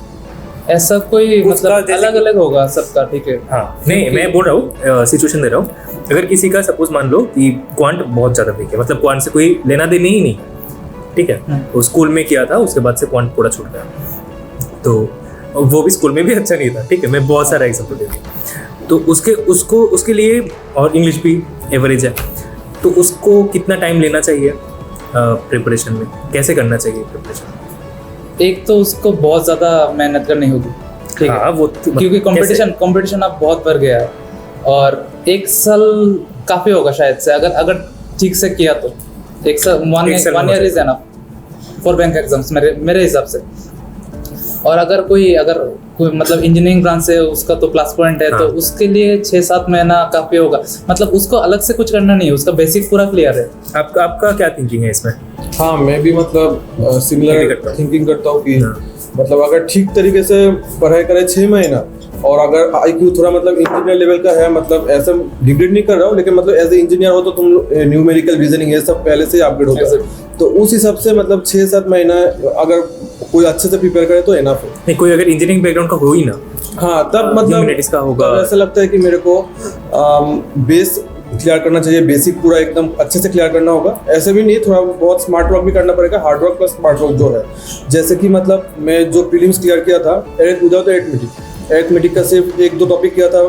ऐसा कोई उसका मतलब जैसे अलग अलग होगा सबका, ठीक है। हाँ, नहीं मैं बोल रहा हूँ, सिचुएशन दे रहा हूँ। अगर किसी का सपोज मान लो कि क्वांट बहुत ज़्यादा वीक है, मतलब क्वांट से कोई लेना देना ही नहीं, ठीक है, वो स्कूल में किया था, उसके बाद से क्वांट पूरा छूट गया, तो वो भी स्कूल में भी अच्छा नहीं था, ठीक है, मैं बहुत सारा एग्जाम्पल देता हूँ। तो उसके लिए, और इंग्लिश भी एवरेज है, तो उसको कितना टाइम लेना चाहिए प्रिपरेशन में, कैसे करना चाहिए प्रिपरेशन? एक तो उसको बहुत ज्यादा मेहनत करनी होगी, ठीक है, हाँ, वो क्योंकि कंपटीशन अब बहुत बढ़ गया है, और 1 साल काफी होगा शायद से, अगर ठीक से किया तो 1 साल, 1 year is enough for bank exams मेरे हिसाब से। और अगर कोई मतलब इंजीनियरिंग ब्रांच से उसका तो प्लस पॉइंट है, हाँ। तो उसके लिए 6-7 महीना काफी होगा, मतलब उसको अलग से कुछ करना नहीं है, उसका बेसिक पूरा क्लियर है। आपका क्या थिंकिंग है इसमें? हाँ, मैं भी मतलब Thinking सिमिलर करता हूँ। थिंकिंग करता हूँ कि हाँ। मतलब अगर ठीक तरीके से पढ़ाई करे 6 महीना और अगर IQ थोड़ा मतलब इंजीनियर लेवल का है, मतलब ऐसा डिग्रेड नहीं कर रहा हूँ, लेकिन मतलब एज ए इंजीनियर हो तो तुम न्यूमेरिकल रीजनिंग ये सब पहले से अपग्रेड होता है। तो उस हिसाब से मतलब 6-7 महीना अगर कोई अच्छे से प्रिपेयर करे तो एनफ है। नहीं, कोई अगर इंजीनियरिंग बैकग्राउंड का हो ही ना, हाँ तब मतलब ह्यूमैनिटीज का होगा, तब ऐसा लगता है कि मेरे को बेस क्लियर करना चाहिए, बेसिक पूरा एकदम अच्छे से क्लियर करना होगा। ऐसे भी नहीं, थोड़ा बहुत स्मार्ट वर्क भी करना पड़ेगा, hard work plus smart work जो है। जैसे कि मतलब मैं जो प्रीलिम्स क्लियर किया था विदाउट अरिथमेटिक का सिर्फ 1-2 टॉपिक किया था,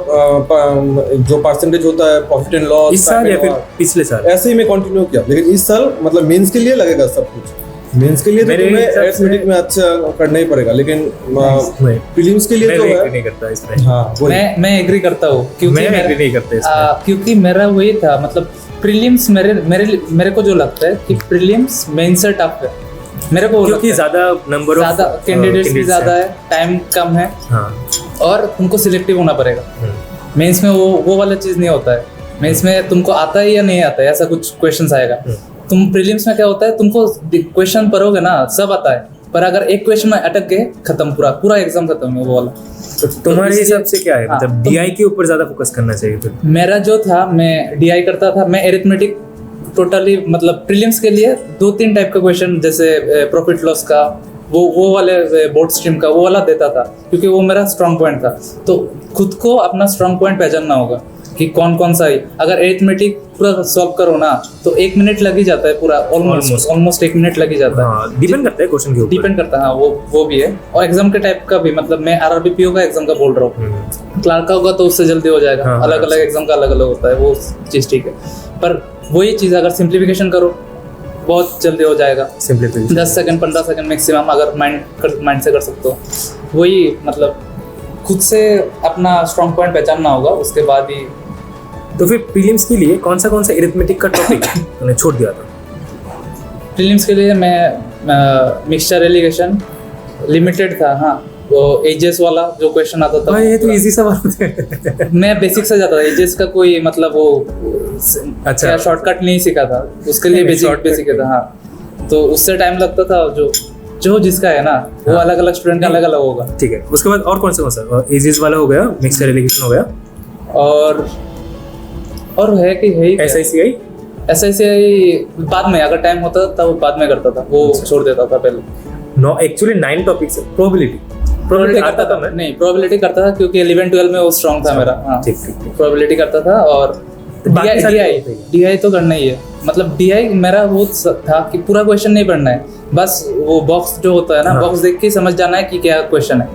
जो परसेंटेज होता है प्रॉफिट एंड लॉस इस साल या फिर पिछले साल, ऐसे ही मैं कंटिन्यू किया। लेकिन इस साल मतलब मेंस के लिए लगेगा सब कुछ, मेंस के लिए तो तुम्हें अरिथमेटिक में अच्छा करना ही पड़ेगा, लेकिन प्रीलिम्स के लिए तो है नहीं करता इसमें। हाँ मैं एग्री करता हूँ, क्योंकि मैं एग्री नहीं करता इसमें, क्योंकि मेरा वही था, मतलब प्रीलिम्स मेरे को जो लगता है कि प्रीलिम्स मेन से टफ है मेरे को, क्योंकि ज्यादा नंबर ऑफ ज्यादा कैंडिडेट्स भी ज्यादा है, टाइम कम है, और तुमको सिलेक्टिव होना पड़ेगा। मेंस में वो वाला चीज नहीं होता है। मेंस में तुमको आता है या नहीं आता है, ऐसा कुछ क्वेश्चंस आएगा। तुम प्रीलिम्स में क्या होता है, तुमको क्वेश्चन पढ़ोगे ना सब आता है, पर अगर एक क्वेश्चन में अटक गए खत्म, पूरा एग्जाम खत्म है वो वाला। तो तुम्हारे हिसाब से क्या है, मतलब DI के ऊपर ज्यादा फोकस करना चाहिए फिर? मेरा जो था, मैं DI करता था, मैं अरिथमेटिक टोटली मतलब प्रीलिम्स के लिए 2-3 टाइप का क्वेश्चन, जैसे प्रॉफिट लॉस का, वो वाले बोर्ड स्ट्रीम का वो वाला देता था, क्योंकि वो मेरा स्ट्रांग पॉइंट था। तो खुद को अपना स्ट्रांग पॉइंट पहचानना होगा कि कौन सा है। अगर अरिथमेटिक पूरा सॉल्व करो ना तो 1 मिनट लग ही जाता है, पूरा ऑलमोस्ट 1 मिनट लग ही जाता है। डिपेंड करता है क्वेश्चन के ऊपर, डिपेंड करता है। हाँ, वो भी है। और एग्जाम के टाइप का भी, मतलब मैं RRBPO का एग्जाम का बोल रहा हूँ, क्लार्क का होगा तो उससे जल्दी हो जाएगा। अलग अलग एग्जाम का अलग अलग होता है, वो चीज़ ठीक है। पर वही चीज़ अगर सिंप्लीफिकेशन करो बहुत जल्दी हो जाएगा। सिंप्लीफिकेशन 10 सेकंड 15 सेकंड मैक्सिमम, अगर माइंड से कर सकते हो। वही मतलब खुद से अपना स्ट्रॉन्ग पॉइंट पहचानना होगा, उसके बाद ही। तो फिर प्रीलिम्स के लिए कौन सा अरिथमेटिक का टॉपिक तुमने छोड़ दिया था? प्रीलिम्स के लिए मैं मिक्सचर एलिगेशन लिमिटेड था। हाँ, वो एजेस वाला जो क्वेश्चन आता था, ये तो इजी सवाल थे। मैं बेसिक से जाता था, एजेस का कोई मतलब वो अच्छा शॉर्टकट नहीं सीखा था, उसके लिए बेसिक था। हाँ, तो उससे टाइम लगता था। जो जिसका है ना वो अलग अलग स्टूडेंट का अलग अलग होगा। ठीक है, उसके बाद और कौन सा एजेस वाला हो गया, मिक्सचर एलिगेशन हो गया, और है कि है ही SICI बाद में, अगर टाइम होता था वो बाद में करता था, वो छोड़ देता था पहले। नो, एक्चुअली 9 टॉपिक्स है। प्रोबेबिलिटी करता था मैं? नहीं, प्रोबेबिलिटी करता था क्योंकि 11-12 में वो स्ट्रांग था मेरा। हाँ, ठीक, प्रोबेबिलिटी करता था। और DI तो करना ही है। मतलब DI मेरा वो था कि पूरा क्वेश्चन नहीं पढ़ना है, बस वो बॉक्स जो होता है ना, बॉक्स देख के समझ जाना है कि क्या क्वेश्चन है,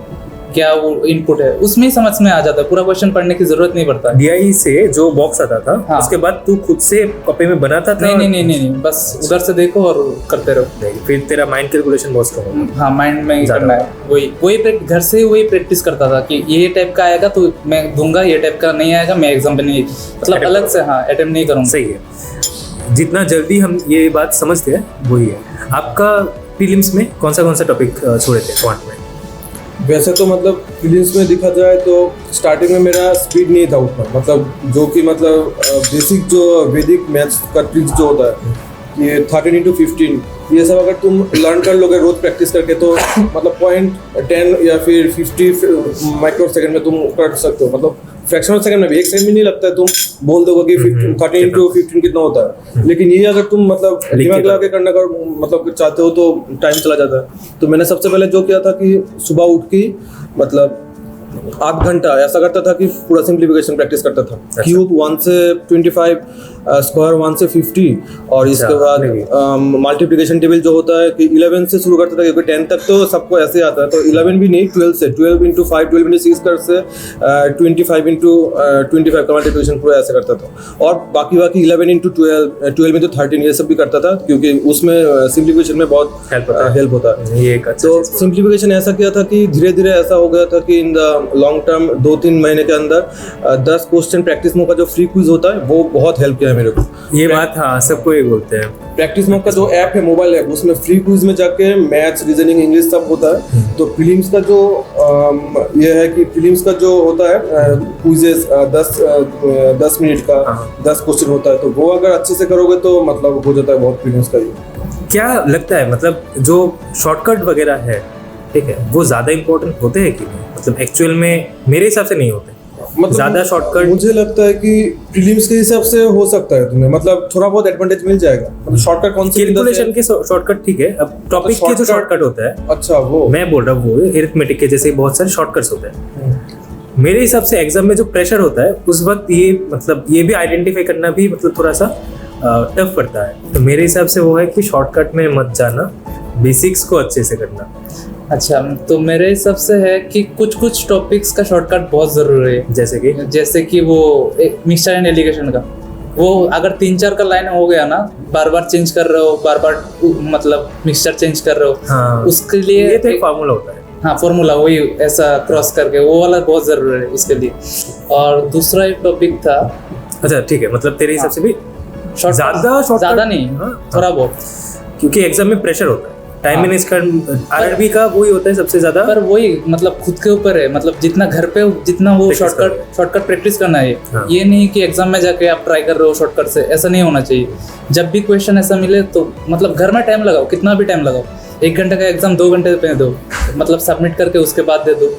क्या वो इनपुट है, उसमें ही समझ में आ जाता है। पूरा क्वेश्चन पढ़ने की जरूरत नहीं पड़ता। DI से जो बॉक्स आता था, हाँ, उसके बाद तू खुद से कॉपी में बनाता था? नहीं, बस उधर से देखो और करते रहो। फिर तेरा माइंड कैलकुलेशन बहुत स्ट्रांग है। हाँ, माइंड में ही करना है। वही घर से वही प्रैक्टिस करता था कि ये टाइप का आएगा तो मैं दूंगा, ये टाइप का नहीं आएगा मैं एग्जाम पे नहीं, मतलब अलग से अटेम्प्ट नहीं करूँगा। सही है, जितना जल्दी हम ये बात समझते हैं वही है। आपका प्रीलिम्स में कौन सा टॉपिक छोड़े थे क्वांट में? वैसे तो मतलब प्रीलिम्स में देखा जाए तो स्टार्टिंग में मेरा स्पीड नहीं था उतना, मतलब जो कि मतलब बेसिक जो वैदिक मैथ्स का ट्रिक्स जो होता है, ये 13x15, ये सब अगर तुम लर्न कर लोगे रोज प्रैक्टिस करके तो मतलब 0.10 या फिर 50 माइक्रो सेकेंड में तुम कर सकते हो। मतलब फ्रैक्शन सेकंड में भी 1 सेकंड भी नहीं लगता है, तुम बोल दोगे कि 13x15 कितना होता है। लेकिन ये अगर तुम मतलब दिमाग लगा के करना का मतलब चाहते हो तो टाइम चला जाता है। तो मैंने सबसे पहले जो किया था कि सुबह उठ के मतलब 8 घंटा ऐसा करता था कि पूरा सिंप्लीफिकेशन प्रैक्टिस करता था। क्यूब 1 से 25, स्क्वायर 1 से 50, और इसके बाद मल्टीप्लिकेशन टेबल जो होता है कि 11 से शुरू करता था, क्योंकि 10 तक तो सबको ऐसे आता है। तो 11 भी नहीं, 12 से 12 into 5, 12 into 6 कर से 25 into 25 का मल्टीप्लिकेशन पूरा ऐसे करता था। और बाकी 11 into 12, 12 into 13 ये सब भी करता था, क्योंकि उसमें सिंप्लीफिकेशन में बहुत हेल्प होता है। ये एक अच्छा तो सिंप्लीफिकेशन ऐसा किया था कि धीरे धीरे ऐसा हो गया था कि इन द लॉन्ग टर्म 2-3 महीने के अंदर 10 क्वेश्चन प्रैक्टिस मोड का जो फ्री क्विज होता है वो बहुत हेल्प किया है मेरे को। ये बात हाँ सबको ये बोलते हैं। प्रैक्टिस मोड का जो ऐप है, मोबाइल ऐप, उसमें फ्री क्विज में जाके मैथ्स, रीजनिंग, इंग्लिश सब होता है। तो प्रीलिम्स का जो ये है कि प्रीलिम्स का जो होता है क्विजेस 10 मिनट का 10 क्वेश्चन होता है, तो वो अगर अच्छे से करोगे तो मतलब हो जाता है बहुत प्रीलिम्स का। क्या लगता है मतलब जो शॉर्टकट वगैरह है, ठीक है, वो ज़्यादा इम्पोर्टेंट होते हैं कि नहीं? मतलब एक्चुअल में मेरे हिसाब से नहीं होते, मतलब ज्यादा शॉर्टकट। मुझे लगता है कि प्रीलिम्स के हिसाब से हो सकता है तुम्हें, मतलब थोड़ा बहुत एडवांटेज मिल जाएगा। मतलब शॉर्टकट कौन सी कैलकुलेशन के शॉर्टकट ठीक है, अब टॉपिक के जो shortcut- शॉर्टकट होता है, अच्छा वो मैं बोल रहा हूँ वो अरिथमेटिक के जैसे बहुत सारे शॉर्टकट्स होते हैं। मेरे हिसाब से एग्जाम में जो प्रेशर होता है उस वक्त ये मतलब ये भी आइडेंटिफाई करना भी मतलब थोड़ा सा टफ पड़ता है। तो मेरे हिसाब से वो है कि शॉर्टकट में मत जाना, बेसिक्स को अच्छे से करना। अच्छा, तो मेरे हिसाब से है कि कुछ कुछ टॉपिक्स का शॉर्टकट बहुत ज़रूरी है। जैसे कि वो मिक्सचर एंड एलिगेशन का, वो अगर 3-4 का लाइन हो गया ना, बार बार चेंज कर रहे हो, बार बार मतलब मिक्सचर चेंज कर रहे हो, हाँ, उसके लिए ये तो एक फार्मूला होता है। हाँ, फॉर्मूला वही ऐसा क्रॉस करके, वो वाला बहुत ज़रूरी है उसके लिए। और दूसरा एक टॉपिक था, अच्छा ठीक है, मतलब तेरे हिसाब से भी ज़्यादा नहीं, थोड़ा बहुत, क्योंकि एग्जाम में प्रेशर होता है, टाइम मैनेज कर। आरआरबी का वही होता है सबसे ज्यादा, पर वही मतलब खुद के ऊपर है, मतलब जितना घर पे जितना वो शॉर्टकट प्रैक्टिस करना है। हाँ। ये नहीं कि एग्जाम में जाके आप ट्राई कर रहे हो शॉर्टकट से, ऐसा नहीं होना चाहिए। जब भी क्वेश्चन ऐसा मिले तो मतलब घर में टाइम लगाओ, कितना भी टाइम लगाओ, 1 घंटे का एग्जाम 2 घंटे पे दो, मतलब सबमिट करके उसके बाद दे दो,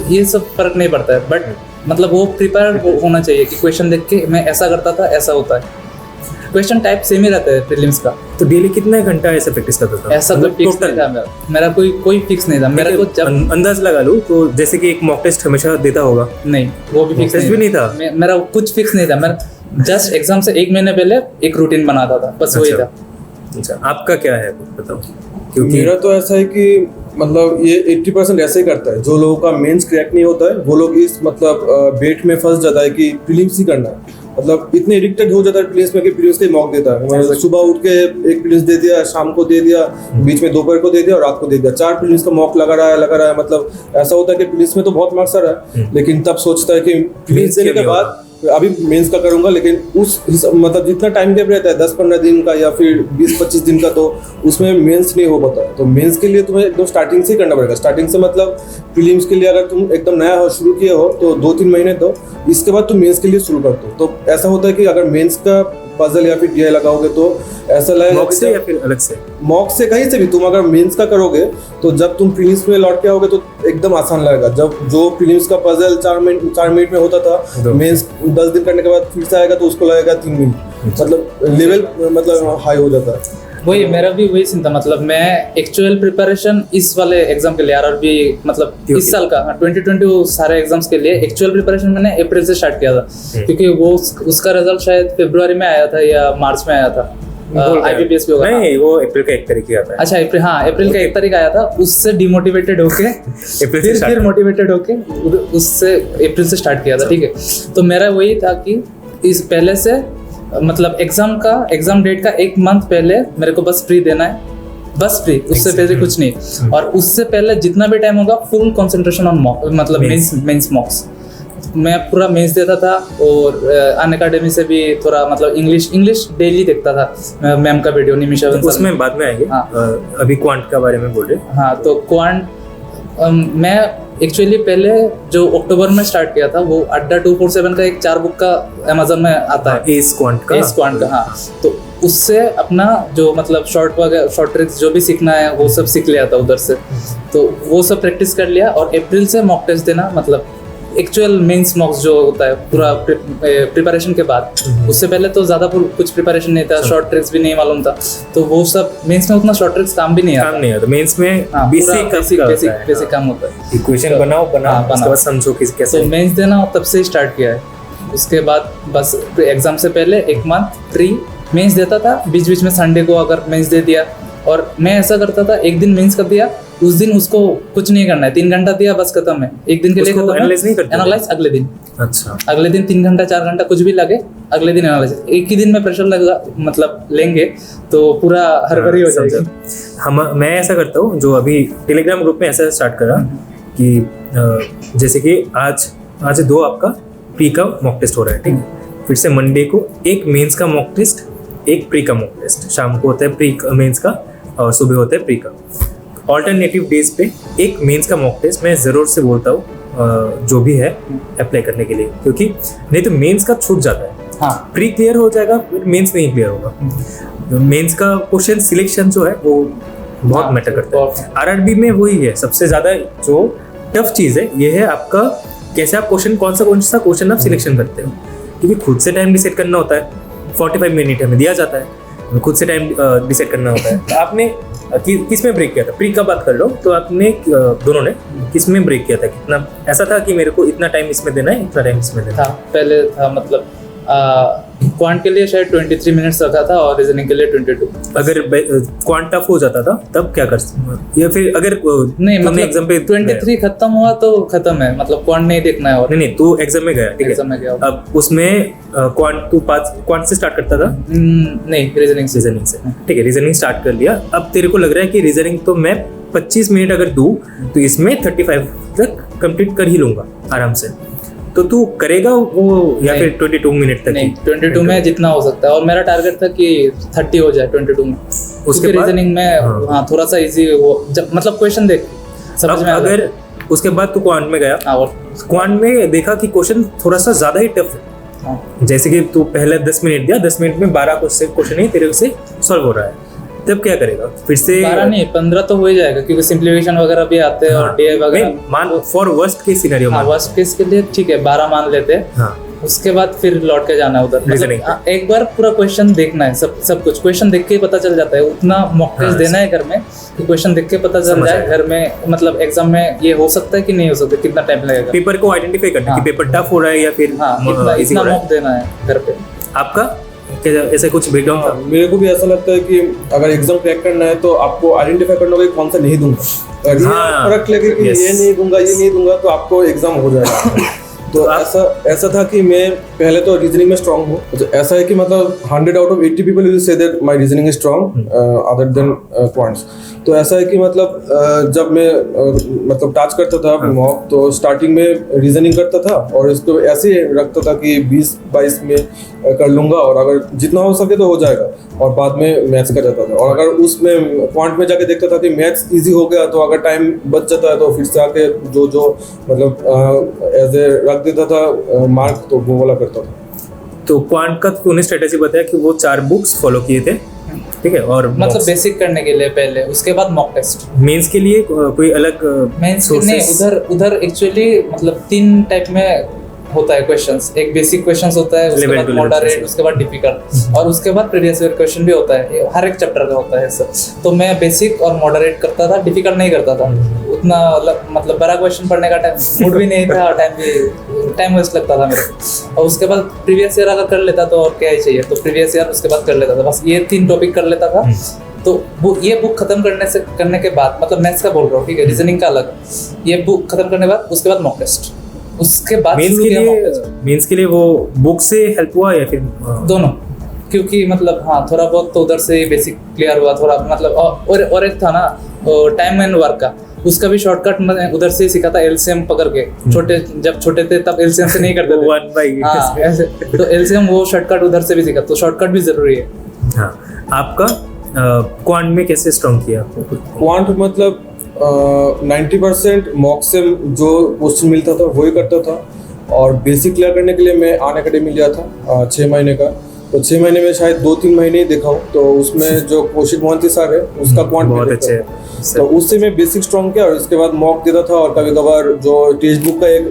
ये सब फर्क नहीं पड़ता है। बट मतलब वो प्रिपेयर होना चाहिए कि क्वेश्चन देख के मैं ऐसा करता था, ऐसा होता है। क्वेश्चन टाइप सेम ही रहता है प्रीलिम्स का। तो डेली कितना घंटा ऐसे प्रैक्टिस करता था? ऐसा कोई फिक्स नहीं था मेरा कोई फिक्स नहीं था मेरा को। जब अंदाज लगा लूं तो जैसे कि एक मॉक टेस्ट हमेशा देता होगा, नहीं, वो भी फिक्स भी नहीं था। मेरा कुछ फिक्स नहीं था। मेरा जस्ट एग्जाम से 1 महीने पहले एक रूटीन बनाता था, बस वही था। अच्छा, आपका क्या है बताओ? क्योंकि मेरा तो ऐसा है कि मतलब ये 80% ऐसे ही करता है। जो लोगों का मेंस क्रैक नहीं होता है वो लोग इस मतलब बेट में फंस जाता है कि प्रीलिम्स ही करना है। मतलब इतने एडिक्टेड हो जाता है प्रीलिम्स में कि प्रीलिम्स के मॉक देता है। मतलब सुबह उठ के एक प्रीलिम्स दे दिया, शाम को दे दिया, बीच में दोपहर को दे दिया और रात को दे दिया। 4 प्रीलिम्स का मॉक लगा रहा है। मतलब ऐसा होता है कि प्रीलिम्स में तो बहुत मार्क्स आ रहा है, लेकिन तब सोचता है कि प्रीलिम्स देने के बाद अभी मेंस का करूंगा, लेकिन उस मतलब जितना टाइम गैप रहता है 10-15 दिन का या फिर 20-25 दिन का, तो उसमें मेंस नहीं हो पाता है। तो मेंस के लिए तुम्हें एकदम स्टार्टिंग से ही करना पड़ेगा। स्टार्टिंग से मतलब प्रीलिम्स के लिए अगर तुम एकदम नया शुरू किए हो तो 2-3 महीने दो, इसके बाद तुम मेंस के लिए शुरू कर दो। तो ऐसा होता है कि अगर मेंस का पजल या फिर डीआई लगाओगे तो ऐसा लगेगा मॉक से या फिर अलग से, मॉक से कहीं से भी तुम अगर मेंस का करोगे तो जब तुम प्रीलिम्स में लौट के आओगे तो एकदम आसान लगेगा। जब जो प्रीलिम्स का पजल 4 मिनट में होता था, मेंस 10 दिन करने के बाद फिर से आएगा तो उसको लगेगा 3 मिनट। मतलब लेवल मतलब हाई हो जाता है। वही मेरा भी वही सीन था। मतलब मैं एक्चुअल प्रिपरेशन इस वाले एग्जाम के लिए आरआरबी मतलब इस साल का 2020 सारे एग्जाम्स के लिए एक्चुअल प्रिपरेशन मैंने अप्रैल से स्टार्ट किया था, क्योंकि वो उसका रिजल्ट शायद फरवरी में आया था या मार्च में आया था। IBPS भी होगा। नहीं, वो अप्रैल का 1 तारीख आता है। अच्छा, अप्रैल का 1 तारीख आया था। उससे डिमोटिवेटेड होके फिर मोटिवेटेड होके उससे अप्रैल से स्टार्ट किया था। ठीक है, तो मेरा वही था कि इस पहले से मतलब एग्जाम डेट का 1 मंथ पहले मेरे को बस प्री देना है, बस प्री, उससे पहले कुछ नहीं। और उससे पहले जितना भी टाइम होगा फुल कंसंट्रेशन ऑन मॉक, मतलब मेंस मॉक्स। मैं पूरा मेंस देता था और अनअकैडमी से भी थोड़ा मतलब इंग्लिश डेली देखता था मैम का वीडियो, निमिषा तो उसमें बाद में आएंगे। हाँ। अभी क्वांट का बारे में बोल रहे। हाँ, तो क्वांट मैं एक्चुअली पहले जो अक्टूबर में स्टार्ट किया था वो अड्डा 247 का एक 4 बुक का अमेजोन में आता है, एस क्वांट का। हाँ, तो उससे अपना जो मतलब शॉर्ट ट्रिक्स जो भी सीखना है वो सब सीख लिया था उधर से। तो वो सब प्रैक्टिस कर लिया और अप्रैल से मॉक टेस्ट देना, मतलब एक्चुअल मेंस मॉक्स जो होता है पूरा प्रिपरेशन के बाद। उससे पहले तो ज़्यादा कुछ प्रिपरेशन नहीं था, शॉर्ट ट्रिक्स भी नहीं मालूम था, तो वो सब मेंस में उतना शॉर्ट ट्रिक्स काम भी नहीं आता। मेंस में बेसिक काम होता है। इक्वेशन बनाओ, उसके बाद समझो कैसे। तो मेंस देना तब से स्टार्ट किया है। उसके बाद बस एग्जाम से पहले 1 मंथ प्री मेंस देता था, बीच बीच में संडे को अगर मेंस दे दिया। और मैं ऐसा करता था, एक दिन मेंस कर दिया, उस दिन उसको कुछ नहीं करना है, 3 घंटा दिया बस खत्म है, एक दिन के लिए खत्म है। एनालाइज अगले दिन। अच्छा, अगले दिन 3 घंटा 4 घंटा कुछ भी लगे, अगले दिन एनालाइज। एक ही दिन में प्रेशर लगा मतलब लेंगे तो पूरा हड़बड़ी हो जाएगी। मैं ऐसा करता हूँ, जो अभी टेलीग्राम ग्रुप में ऐसा स्टार्ट करा कि जैसे कि आज 2 आपका प्री का मॉक टेस्ट हो रहा है, ठीक है। फिर से मंडे को एक मेंस का मॉक टेस्ट, एक प्री का मॉक टेस्ट। शाम को होता है प्री मेंस का और सुबह होता है प्री का। ऑल्टरनेटिव डेज पे एक मेंस का मॉक टेस्ट मैं ज़रूर से बोलता हूँ जो भी है अप्लाई करने के लिए, क्योंकि नहीं तो मेंस का छूट जाता है। हाँ, प्री क्लियर हो जाएगा, फिर मेंस नहीं क्लियर होगा। मेंस का क्वेश्चन सिलेक्शन जो है वो बहुत मैटर करता है। आरआरबी में वही है सबसे ज़्यादा जो टफ चीज़ है ये है आपका कैसे आप क्वेश्चन कौन सा क्वेश्चन आप सिलेक्शन करते हो, क्योंकि खुद से टाइम डिसाइड करना होता है। 45 मिनट हमें दिया जाता है, हमें खुद से टाइम डिसाइड करना होता है। तो आपने किस में ब्रेक किया था? प्री का बात कर लो तो आपने दोनों ने किस में ब्रेक किया था? कितना ऐसा था कि मेरे को इतना टाइम इसमें देना है, इतना टाइम इसमें देना था? पहले था मतलब क्वांट के लिए शायद 23 मिनट्स रखा था और रीजनिंग के लिए 22। अगर क्वांट टफ हो जाता था तब क्या कर, या फिर अगर नहीं मतलब एग्जाम पे 23 खत्म हुआ तो खत्म है, मतलब क्वांट नहीं देखना है। और नहीं तू एग्जाम में गया, ठीक है, एग्जाम में गया। अब उसमें क्वांट तू क्वांट से स्टार्ट करता था? नहीं, रीजनिंग से। ठीक है, रीजनिंग स्टार्ट कर लिया। अब तेरे को लग रहा है कि रीजनिंग तो मैं 25 मिनट अगर दूं तो इसमें 35 तक कंप्लीट कर ही लूंगा आराम से, तो तू करेगा वो या फिर 22 मिनट तक? नहीं, 22 में जितना हो सकता है, और मेरा टारगेट था कि 30 हो जाए 22 में। उसके रीजनिंग में हाँ थोड़ा सा इजी हो, जब मतलब क्वेश्चन देख समझ में। अगर उसके बाद तू क्वांट में गया और क्वांट में देखा कि क्वेश्चन थोड़ा सा ज्यादा ही टफ है, जैसे कि तू पहले 10 मिनट दिया, 10 मिनट में 12 क्वेश्चन ही तेरे से सॉल्व हो रहा है, तब क्या करेगा? फिर से 12 नहीं 15 तो हो ही जाएगा, क्योंकि सिंप्लीफिकेशन वगैरह भी आते हैं और डीआई वगैरह। मान for worst case scenario, worst case के लिए ठीक है 12 मान लेते हैं। हाँ, उसके बाद फिर लौट के जाना है उधर, मतलब एक बार पूरा क्वेश्चन देखना है, सब कुछ क्वेश्चन देख के ही पता चल जाता है। उतना मॉक टेस्ट देना है घर में कि क्वेश्चन देख के पता चल जाए घर में, मतलब एग्जाम में ये हो सकता है कि नहीं हो सकता, कितना टाइम लगेगा। पेपर को आइडेंटिफाई करना कि पेपर टफ हो रहा है या फिर इतना मॉक देना है घर पे। आपका ऐसा कुछ बैकग्राउंड था? मेरे को भी ऐसा लगता है कि अगर एग्जाम क्रैक करना है तो आपको आइडेंटिफाई करना होगा कि कौन सा नहीं दूंगा। अगर ये फर्क लगे कि ये नहीं दूंगा तो आपको एग्जाम हो जाएगा। तो ऐसा था कि मैं पहले तो रीजनिंग में स्ट्रांग हूँ। तो ऐसा है कि मतलब 100 out of 80 people will say that my reasoning is strong other than quants। तो ऐसा है कि मतलब जब मैं मतलब टाच करता था मॉक, तो स्टार्टिंग में रीजनिंग करता था और इसको ऐसे रखता था कि 20-22 में कर लूंगा और अगर जितना हो सके तो हो जाएगा, और बाद में मैथ्स कर जाता था। और अगर उसमें क्वांट में जाके देखता था कि मैथ्स इजी हो गया तो अगर टाइम बच जाता है तो फिर से आके जो मतलब एज ए रख देता था मार्क, तो वो वाला करता था। तो क्वांट का तूने स्ट्रेटेजी बताया कि वो 4 बुक्स फॉलो किए थे, ठीक है, और मतलब बेसिक करने के लिए पहले, उसके बाद मॉक टेस्ट। मेंस के लिए कोई अलग मेंस नहीं, उधर एक्चुअली मतलब 3 टाइप में होता है क्वेश्चंस। एक बेसिक क्वेश्चंस होता है, उसके बाद मॉडरेट, उसके बाद डिफिकल्ट, और उसके बाद प्रीवियस ईयर क्वेश्चन भी होता है। हर एक चैप्टर का होता है सब। तो मैं बेसिक और मॉडरेट करता था, डिफिकल्ट नहीं करता था उतना। मतलब बड़ा क्वेश्चन पढ़ने का टाइम मूड भी नहीं था और टाइम वेस्ट लगता था मेरे को। और उसके बाद प्रीवियस ईयर अगर कर लेता तो और क्या ही चाहिए, तो प्रीवियस ईयर उसके बाद कर लेता था। बस ये 3 टॉपिक कर लेता था। तो वो ये बुक खत्म करने के बाद, मतलब मैथ्स का बोल रहा हूँ, ठीक है, रीजनिंग का अलग, ये बुक खत्म करने के बाद उसके बाद मॉक टेस्ट, उसके बाद मेंस के लिए वो बुक से हेल्प हुआ या फिर दोनों? क्योंकि मतलब हाँ थोड़ा बहुत तो उधर से बेसिक क्लियर हुआ थोड़ा, मतलब और एक था ना टाइम एंड वर्क का, उसका भी शॉर्टकट मैंने उधर से सीखा था, एलसीएम पकड़ के। जब छोटे थे तब एलसीएम से नहीं करते थे। हाँ, ऐसे तो एलसीएम वो शॉर्टकट उधर से भी सीखा, तो शॉर्टकट भी जरूरी है। हाँ, आपका क्वांट में कैसे स्ट्रॉन्ग किया? क्वांट मतलब 90% मॉक से जो क्वेश्चन मिलता था वही करता था, और बेसिक क्लियर करने के लिए मैं अन अकेडमी लिया था 6 महीने का। तो 6 महीने में शायद 2-3 महीने ही देखा हूँ, तो उसमें जो कौशिक मोहंती सर है उसका क्वांट बहुत अच्छे, तो उससे मैं बेसिक स्ट्रॉन्ग किया और इसके बाद मॉक देता था। और कभी कभार जो टेक्स्ट बुक का एक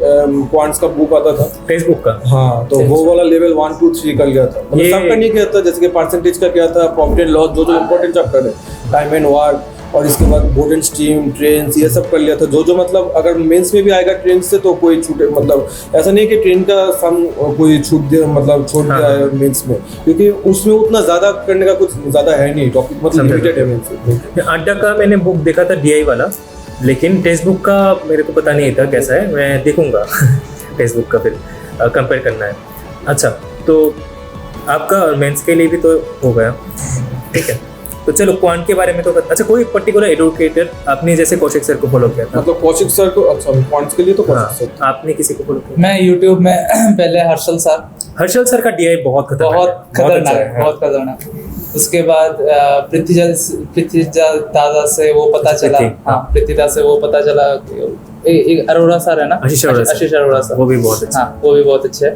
क्वांट्स का बुक आता था, टेक्स्ट बुक का, हाँ, तो वो वाला लेवल 1, 2, 3 कर लिया था। मतलब सबका नहीं किया था, जैसे कि परसेंटेज का किया था, प्रॉफिट एंड लॉस, जो इम्पोर्टेंट चैप्टर है, टाइम एंड वर्क, और इसके बाद बोर्ड एंड स्ट्रीम, ट्रेन्स, ये सब कर लिया था। जो मतलब अगर मेंस में भी आएगा ट्रेन से तो कोई छूटे, मतलब ऐसा नहीं कि ट्रेन का सम कोई छूट दिया, मतलब छोड़ दिया है मेंस में, क्योंकि उसमें उतना ज़्यादा करने का कुछ ज़्यादा है नहीं, टॉपिक मतलब लिमिटेड है मेंस में। अड्डा का मैंने बुक देखा था डीआई वाला, लेकिन टेक्स्ट बुक का मेरे को पता नहीं था कैसा है, मैं देखूंगा टेक्स्ट बुक का, फिर कंपेयर करना है। अच्छा, तो आपका मेंस के लिए भी तो हो गया, ठीक है। तो चलो क्वांट के बारे में तो अच्छा, कोई पर्टिकुलर एडुकेटर आपने जैसे कौशिक सर को फॉलो किया था? मतलब कौशिक सर को, अच्छा क्वांट्स के लिए तो कौशिक सर। आपने किसी को फॉलो किया? मैं यूट्यूब में पहले हर्षल सर का डीआई बहुत खतरनाक है, बहुत खतरनाक। उसके बाद पृथ्वीजा दादा से वो पता चला, हाँ पृथ्वीदा से वो पता चला, एक अरोड़ा सर है ना, आशीष अरोड़ा सर, वो भी बहुत अच्छे, हाँ वो भी बहुत अच्छे है।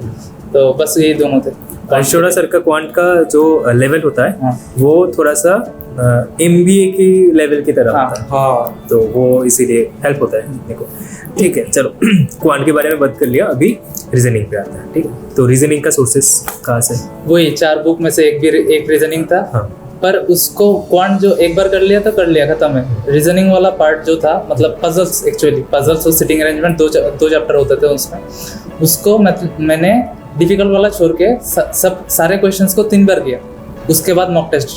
तो बस यही दोनों थे। अर्शोड़ा सर का क्वांट का जो लेवल होता है हाँ। वो थोड़ा सा MBA की लेवल की तरह हाँ। होता है, हाँ तो वो इसीलिए हेल्प होता है देखने को। ठीक है, चलो क्वांट के बारे में बात कर लिया, अभी रीजनिंग पे आता है। ठीक है, तो रीजनिंग का सोर्सेस कहाँ से? वही 4 बुक में से एक रीजनिंग था। हाँ। पर उसको क्वांट जो एक बार कर लिया तो कर लिया, खत्म है। रीजनिंग वाला पार्ट जो था, मतलब पजल्स, एक्चुअली पजल्स और सिटिंग अरेंजमेंट दो चैप्टर होते थे उसमें, उसको मैंने डिफिकल्ट वाला छोड़ के सब सारे क्वेश्चंस को 3 बार किया। उसके बाद मॉक टेस्ट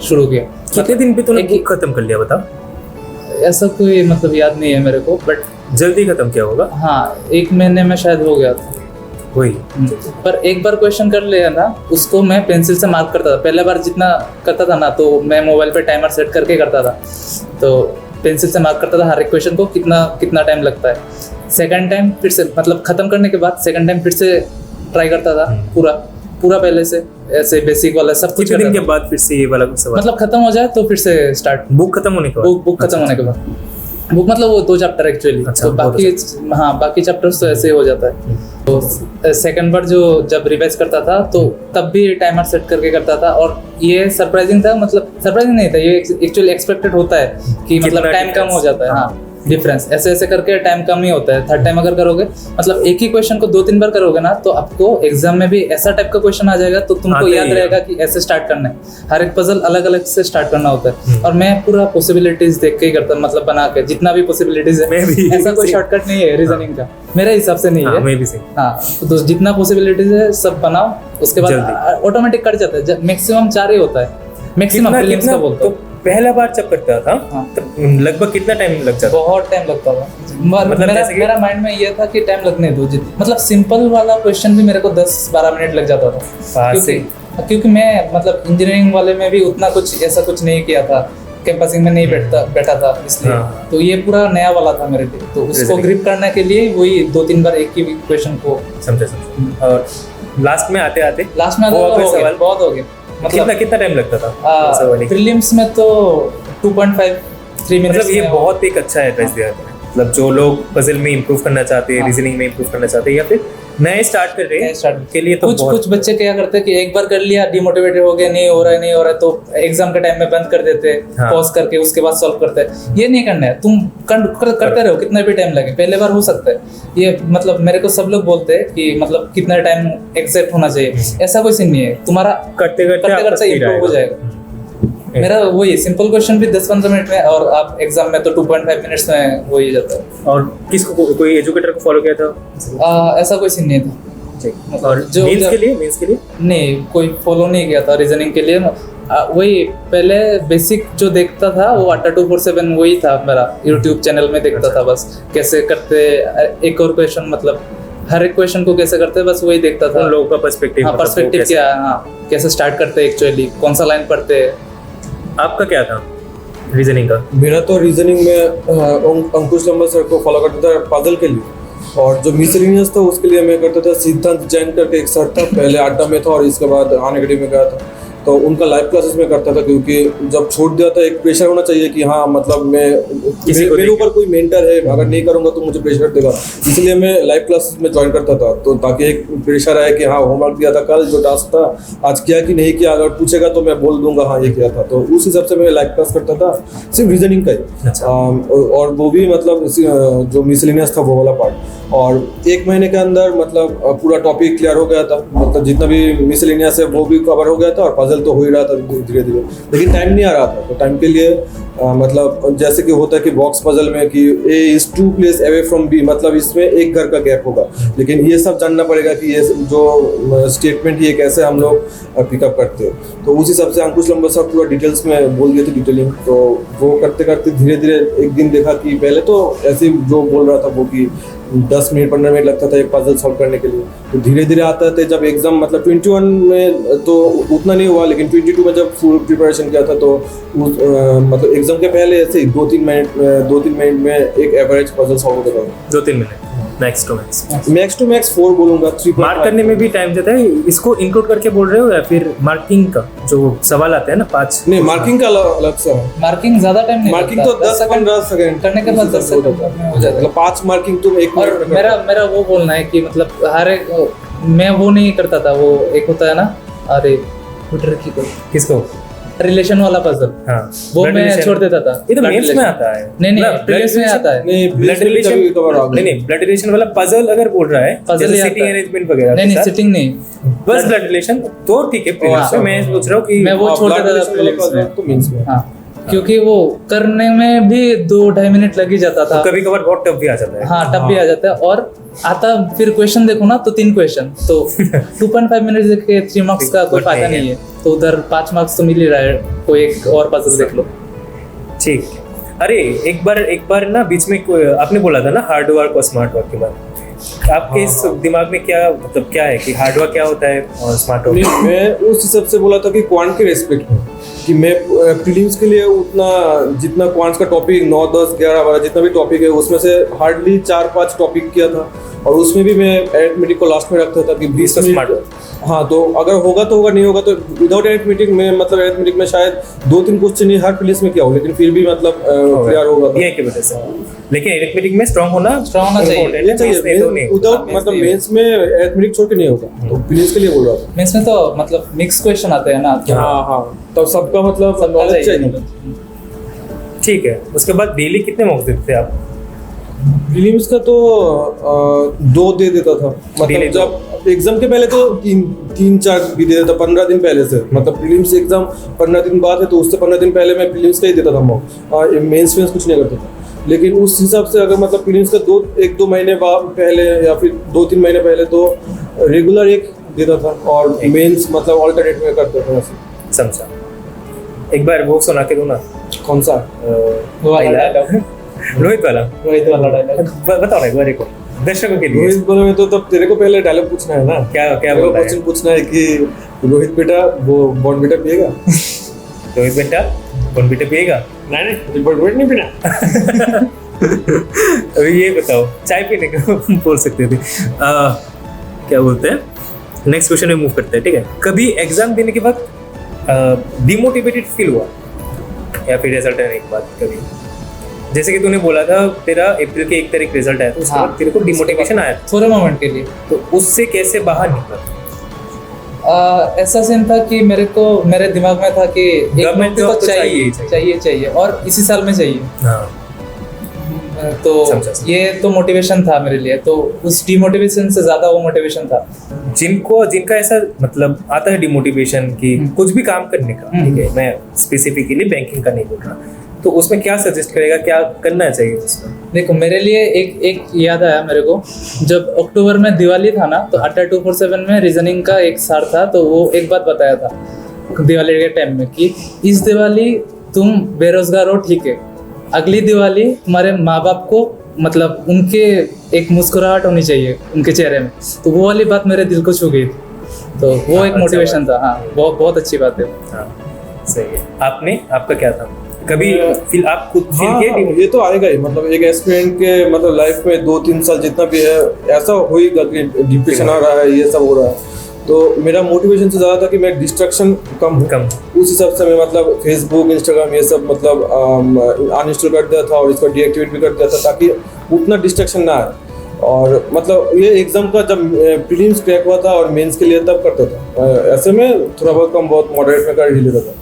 शुरू किया। कितने दिन पे तूने एक- बुक खत्म कर लिया बता? ऐसा कोई मतलब याद नहीं है मेरे को, बट जल्दी खत्म किया होगा। हाँ 1 महीने में शायद हो गया था। वही पर एक बार क्वेश्चन कर लिया ना, उसको मैं पेंसिल से मार्क करता था। पहले बार जितना करता था ना, तो मैं मोबाइल पे टाइमर सेट करके करता था, तो पेंसिल से मार्क करता था हर एक क्वेश्चन को कितना टाइम लगता है। सेकंड टाइम फिर से, मतलब खत्म करने के बाद सेकंड टाइम फिर से ट्राई करता था पूरा पहले से, ऐसे बेसिक वाला सब कुछ कितने दिन करता के था। बाद फिर से ये वाला सवाल? मतलब खत्म हो जाए तो फिर से स्टार्ट। बुक खत्म होने के बाद? बुक खत्म होने के बाद, बुक मतलब वो 2 चैप्टर एक्चुअली। अच्छा, तो बाकी, हाँ बाकी चैप्टर्स तो ऐसे ही हो जाता है। तो सेकंड बार जो जब रिवाइज करता था तो तब भी टाइमर सेट करके करता था। और ये सरप्राइजिंग था, मतलब सरप्राइजिंग नहीं था, ये एक्चुअली एक्सपेक्टेड होता है कि मतलब कितना टाइम कम हो difference? जाता है। हाँ डिफरेंस ऐसे करके टाइम कम ही होता है। थर्ड टाइम अगर करोगे, मतलब एक ही क्वेश्चन को 2-3 बार करोगे ना, तो आपको एग्जाम में भी ऐसा टाइप का क्वेश्चन आ जाएगा, तो तुमको आता ही याद है। रहेगा कि ऐसे स्टार्ट करना है। हर एक पजल अलग अलग से स्टार्ट करना होता है। और मैं पूरा पॉसिबिलिटीज देख के ही करता, मतलब बना के जितना भी पॉसिबिलिटीज मैं है। भी ऐसा कोई शॉर्टकट नहीं है रीजनिंग का, मेरे हिसाब से नहीं हाँ, है। मैं भी सही। हाँ तो जितना पॉसिबिलिटीज है सब बनाओ, उसके बाद जल्दी। ऑटोमेटिक कट जाता है। मैक्सिमम 4 ही होता है, मैक्सिमम प्रीलिम्स का बोलता तो हूँ। पहला बार जब करता था हाँ। तब लगभग कितना टाइम लग जाता? बहुत टाइम लगता था। मतलब जैसे कि- मेरा माइंड में ये था कि टाइम लगने दो, मतलब सिंपल वाला क्वेश्चन भी मेरे को 10-12 मिनट लग जाता था। क्योंकि मैं मतलब इंजीनियरिंग वाले में भी उतना कुछ ऐसा कुछ नहीं किया था, कैंपसिंग में नहीं बैठा था इसलिए। हाँ। तो ये पूरा नया वाला था मेरे लिए, तो उसको ग्रिप करने के लिए वही 2-3 बार एक ही क्वेश्चन को समझे। और लास्ट में आते आते लास्ट में वो कोई सवाल बहुत हो गया। कितना टाइम लगता था सवाल लिखने? प्रीलिम्स में तो 2.5-3 मिनट। मतलब ये बहुत एक अच्छा एड्रेस दिया है तुमने। मतलब जो लोग पजल में इंप्रूव करना चाहते हैं, हाँ। रीजनिंग में इंप्रूव करना चाहते हैं, या फिर नए स्टार्ट कर रहे हैं के लिए, तो कुछ बच्चे क्या करते हैं कि एक बार कर लिया, डिमोटिवेटेड हो गए, नहीं हो रहा है, तो एग्जाम के टाइम में बंद कर देते हैं, हाँ। पॉज करके उसके बाद सॉल्व करते हैं। ये नहीं करना है, तुम करते रहो, कितना भी टाइम लगे, पहले बार हो सकता है। ये मतलब मेरे को सब लोग बोलते हैं कि मतलब कितना टाइम एग्जैक्ट होना चाहिए, ऐसा कोई सीन नहीं है। तुम्हारा करते करते इम्प्रूव हो जाएगा। मेरा वही सिंपल क्वेश्चन भी 10-15 मिनट में, और आप एग्जाम में तो 2.5 मिनट्स में हो ही जाता है। और किसको, कोई एजुकेटर को फॉलो किया था? ऐसा कोई सीन नहीं था। और जो मेंस के लिए नहीं, कोई फॉलो नहीं किया था रीजनिंग के लिए। वही पहले बेसिक जो देखता था वो 8-2-4-7 वही था मेरा, यूट्यूब चैनल में देखता था बस, कैसे करते एक और क्वेश्चन, मतलब हर एक क्वेश्चन को कैसे करते बस वही देखता था। उन लोगों का पर्सपेक्टिव, हाँ पर्सपेक्टिव क्या है, हाँ कैसे स्टार्ट करते एक्चुअली, कौन सा लाइन पढ़ते। आपका क्या था रीजनिंग का? मेरा तो रीजनिंग में अंकुश लंबा सर को फॉलो करता था पजल के लिए, और जो मिसलिनियस था उसके लिए मैं करता था सिद्धांत जैन करके एक सर था, पहले आड्डा में था और इसके बाद अन अकेडमी में गया था। तो उनका लाइव क्लासेस में करता था, क्योंकि जब छोड़ दिया था एक प्रेशर होना चाहिए कि हाँ मतलब मेरे ऊपर कोई मेंटर है, अगर नहीं करूँगा तो मुझे प्रेशर देगा, इसलिए मैं लाइव क्लासेस में ज्वाइन करता था। तो ताकि एक प्रेशर आए कि हाँ होमवर्क दिया था कल, जो टास्क था आज किया कि नहीं किया, अगर पूछेगा तो मैं बोल दूंगा हाँ ये किया था। तो उस हिसाब से मैं लाइव क्लास करता था, सिर्फ रीजनिंग का ही। और वो भी मतलब जो मिसलिनियस था वो वाला पार्ट। और 1 महीने के अंदर मतलब पूरा टॉपिक क्लियर हो गया था, मतलब जितना भी मिसलिनियस है वो भी कवर हो गया था, और पजल तो हो ही रहा था धीरे धीरे, लेकिन टाइम नहीं आ रहा था। तो टाइम के लिए मतलब जैसे कि होता है कि बॉक्स पजल में कि A is 2 place away from B, मतलब इसमें एक घर का गैप होगा, लेकिन ये सब जानना पड़ेगा कि ये जो स्टेटमेंट ये कैसे हम लोग पिकअप करते हैं। तो उस हिसाब से अंकुश लंबा साहब पूरा डिटेल्स में बोल दिए थे, डिटेलिंग। तो वो करते करते धीरे धीरे एक दिन देखा कि पहले तो ऐसे जो बोल रहा था वो कि 10 मिनट 15 मिनट लगता था एक पजल सॉल्व करने के लिए। तो धीरे धीरे आता था, जब एग्जाम मतलब 21 में तो उतना नहीं हुआ, लेकिन 22 में जब फुल प्रिपरेशन किया था तो मतलब एग्जाम के पहले ऐसे ही 2-3 मिनट में एक एवरेज पजल सॉल्व होता था। 2-3 मिनट मैक्स टू मैक्स 4 बोलूंगा। 3 मार्क करने में भी टाइम जाता है। इसको इंक्लूड करके बोल रहे हो या फिर मार्किंग का जो सवाल आते हैं ना 5? नहीं, मार्किंग का अलग सा है। मार्किंग ज्यादा टाइम नहीं, मार्किंग तो 10-15 सेकंड करने के बाद 10 सेकंड में हो जाता है। मतलब 5 मार्किंग तुम 1 और मेरा वो बोलना है कि मतलब हर एक मैं वो नहीं करता था, वो एक होता है ना, अरे ट्विटर की कोई किसको? रिलेशन वाला पजल, हाँ वो blood मैं relation। छोड़ देता था। ये तो Blood मेंस में relation। आता है। नहीं नहीं, blood प्रीलिम्स में relation- आता है। नहीं ब्लड रिलेशन नहीं, ब्लड रिलेशन वाला पजल अगर बोल रहा है, Puzzle जैसे ही आता सिटिंग है। अरेंजमेंट वगैरह नहीं के नहीं, साथ, सिटिंग नहीं, बस ब्लड रिलेशन तो ठीक है। प्रीलिम्स में मैं सोच रहा हूँ कि मैं वो हाँ, छोड़ blood देता था relation वाला प्रीलिम्स में। तो means में। हाँ, क्योंकि वो करने में भी 2-2.5 मिनट लग ही जाता था। कभी कभार बहुत टफ भी आ जाता है। हाँ, टफ भी आ जाता है, और आता फिर क्वेश्चन देखो ना तो 3 क्वेश्चन, तो 2.5 मिनट देख के 3 मार्क्स का कोई But फायदा नहीं नहीं है। तो उधर 5 मार्क्स तो मिल ही रहा है, कोई एक और पजल देख लो। ठीक। अरे एक बार ना बीच में आपने बोला था ना हार्ड वर्क और स्मार्ट वर्क के बारे में, आपके इस दिमाग में क्या मतलब क्या है कि हार्ड वर्क क्या होता है और स्मार्ट वर्क? नहीं, मैं उस हिसाब से बोला था कि क्वांट के रेस्पेक्ट में, कि मैं प्रीलिम्स के लिए उतना जितना क्वांट्स का टॉपिक 9, 10, 11, 12 जितना भी टॉपिक है उसमें से हार्डली 4-5 टॉपिक किया था, और उसमें भी मैं अरिथमेटिक को लास्ट में रखता था कि 20 तो smart मिनट। हाँ, तो अगर होगा तो होगा, नहीं होगा तो विदाउट अरिथमेटिक में, मतलब अरिथमेटिक में शायद 2-3 क्वेश्चन ही हर प्रीलिम्स में किया हो, लेकिन फिर भी मतलब क्लियर होगा था। ये की वजह से। लेकिन अरिथमेटिक में स्ट्रांग होना चाहिए। important है, ये चाहिए, मेंस में तो नहीं होता। विदाउट मतलब मेंस में अरिथमेटिक छोड़ के नहीं होगा, तो प्रीलिम्स के लिए बोल रहा था। मीन्स में तो मतलब मिक्स क्वेश्चन आते हैं ना, तो हाँ हाँ, तो सबका मतलब सबका नॉलेज चाहिए। ठीक है। उसके बाद डेली कितने मॉक्स देते थे आप? प्रीलिम्स का तो 2 दे देता था, Daily मतलब जब एग्जाम के पहले तो 3-4 भी दे देता, 15 दिन पहले से, मतलब प्रीलिम्स एग्जाम 15 दिन बाद है तो उससे 15 दिन पहले मैं प्रीलिम्स का ही देता था मॉक, मेंस कुछ नहीं करता था। लेकिन उस हिसाब से अगर मतलब प्रीलिम्स का 1-2 महीने बाद पहले या फिर 2-3 महीने पहले तो रेगुलर एक देता था, और मेंस मतलब ऑल्टरनेट में करते थे ऐसे। समझा। एक बार वो सुना के दो ना, कौन सा? वो वाला डायलॉग, रोहित वाला रोहित वाला डायलॉग। बताओ ना एक बार, एक दर्शकों के लिए। रोहित बोले में तो तब तेरे को पहले डायलॉग पूछना है ना, क्या तेरे को बोल रहा है? क्वेश्चन पूछना है कि रोहित बेटा वो बॉर्नविटा पिएगा? रोहित बेटा बॉर्नविटा पिएगा? नहीं, बॉर्नविटा नहीं पीना। अभी ये बताओ, चाय पीने का बोल सकते थे। क्या बोलते हैं, नेक्स्ट क्वेश्चन में मूव करते हैं, ठीक है। कभी एग्जाम देने के बाद डिमोटिवेटेड फील हुआ, या फिर रिजल्ट आने के बाद कभी, जैसे कि तूने बोला था तेरा अप्रैल के 1 तारीख रिजल्ट आया, तो उसके हाँ, बाद तेरे को डिमोटिवेशन आया था, थोड़े मोमेंट के लिए। तो उससे कैसे बाहर निकला? ऐसा सीन था कि मेरे दिमाग में था कि एक Government नौकरी job तो तो चाहिए चाहिए, और इसी साल में चाहिए। हाँ, तो समझा। ये तो मोटिवेशन था मेरे लिए, तो उस डिमोटिवेशन से ज्यादा वो मोटिवेशन था। जिनका ऐसा मतलब आता है डिमोटिवेशन कि कुछ भी काम करने का, ठीक है, मैं स्पेसिफिकली बैंकिंग का नहीं बोल रहा, तो उसमें क्या सजेस्ट करेगा, क्या करना चाहिए उसमें? देखो, मेरे लिए एक याद आया मेरे को, जब अक्टूबर में दिवाली था ना, तो अड्डा 247 में रीजनिंग का एक सर था, तो वो एक बात बताया था दिवाली के टाइम में कि इस दिवाली तुम बेरोजगार हो, ठीक है, अगली दिवाली तुम्हारे माँ बाप को मतलब उनके एक मुस्कुराहट होनी चाहिए उनके चेहरे में। तो वो वाली बात मेरे दिल को छू गई थी, तो वो हाँ, एक अच्छा मोटिवेशन था। हाँ, बहुत अच्छी बात है। हाँ, सही है। आपका क्या था? कभी फील आप खुद फील हाँ, किए? ये तो आएगा ही, मतलब एक एस्पिरेंट के मतलब लाइफ में 2-3 साल जितना भी है ऐसा होएगा कि डिप्रेशन आ रहा है, ये सब हो रहा है, तो मेरा मोटिवेशन से ज़्यादा था कि मैं डिस्ट्रैक्शन कम उस हिसाब से मैं मतलब फेसबुक, इंस्टाग्राम ये सब मतलब अनइंस्टॉल कर दिया था, और इसको डीएक्टिवेट भी कर दिया था ताकि उतना डिस्ट्रैक्शन ना आए। और मतलब ये एग्जाम का जब प्रीलिम्स क्रैक हुआ था और मेंस के लिए तब करता था, ऐसे में थोड़ा बहुत कम बहुत मॉडरेट में कर ही लेता था।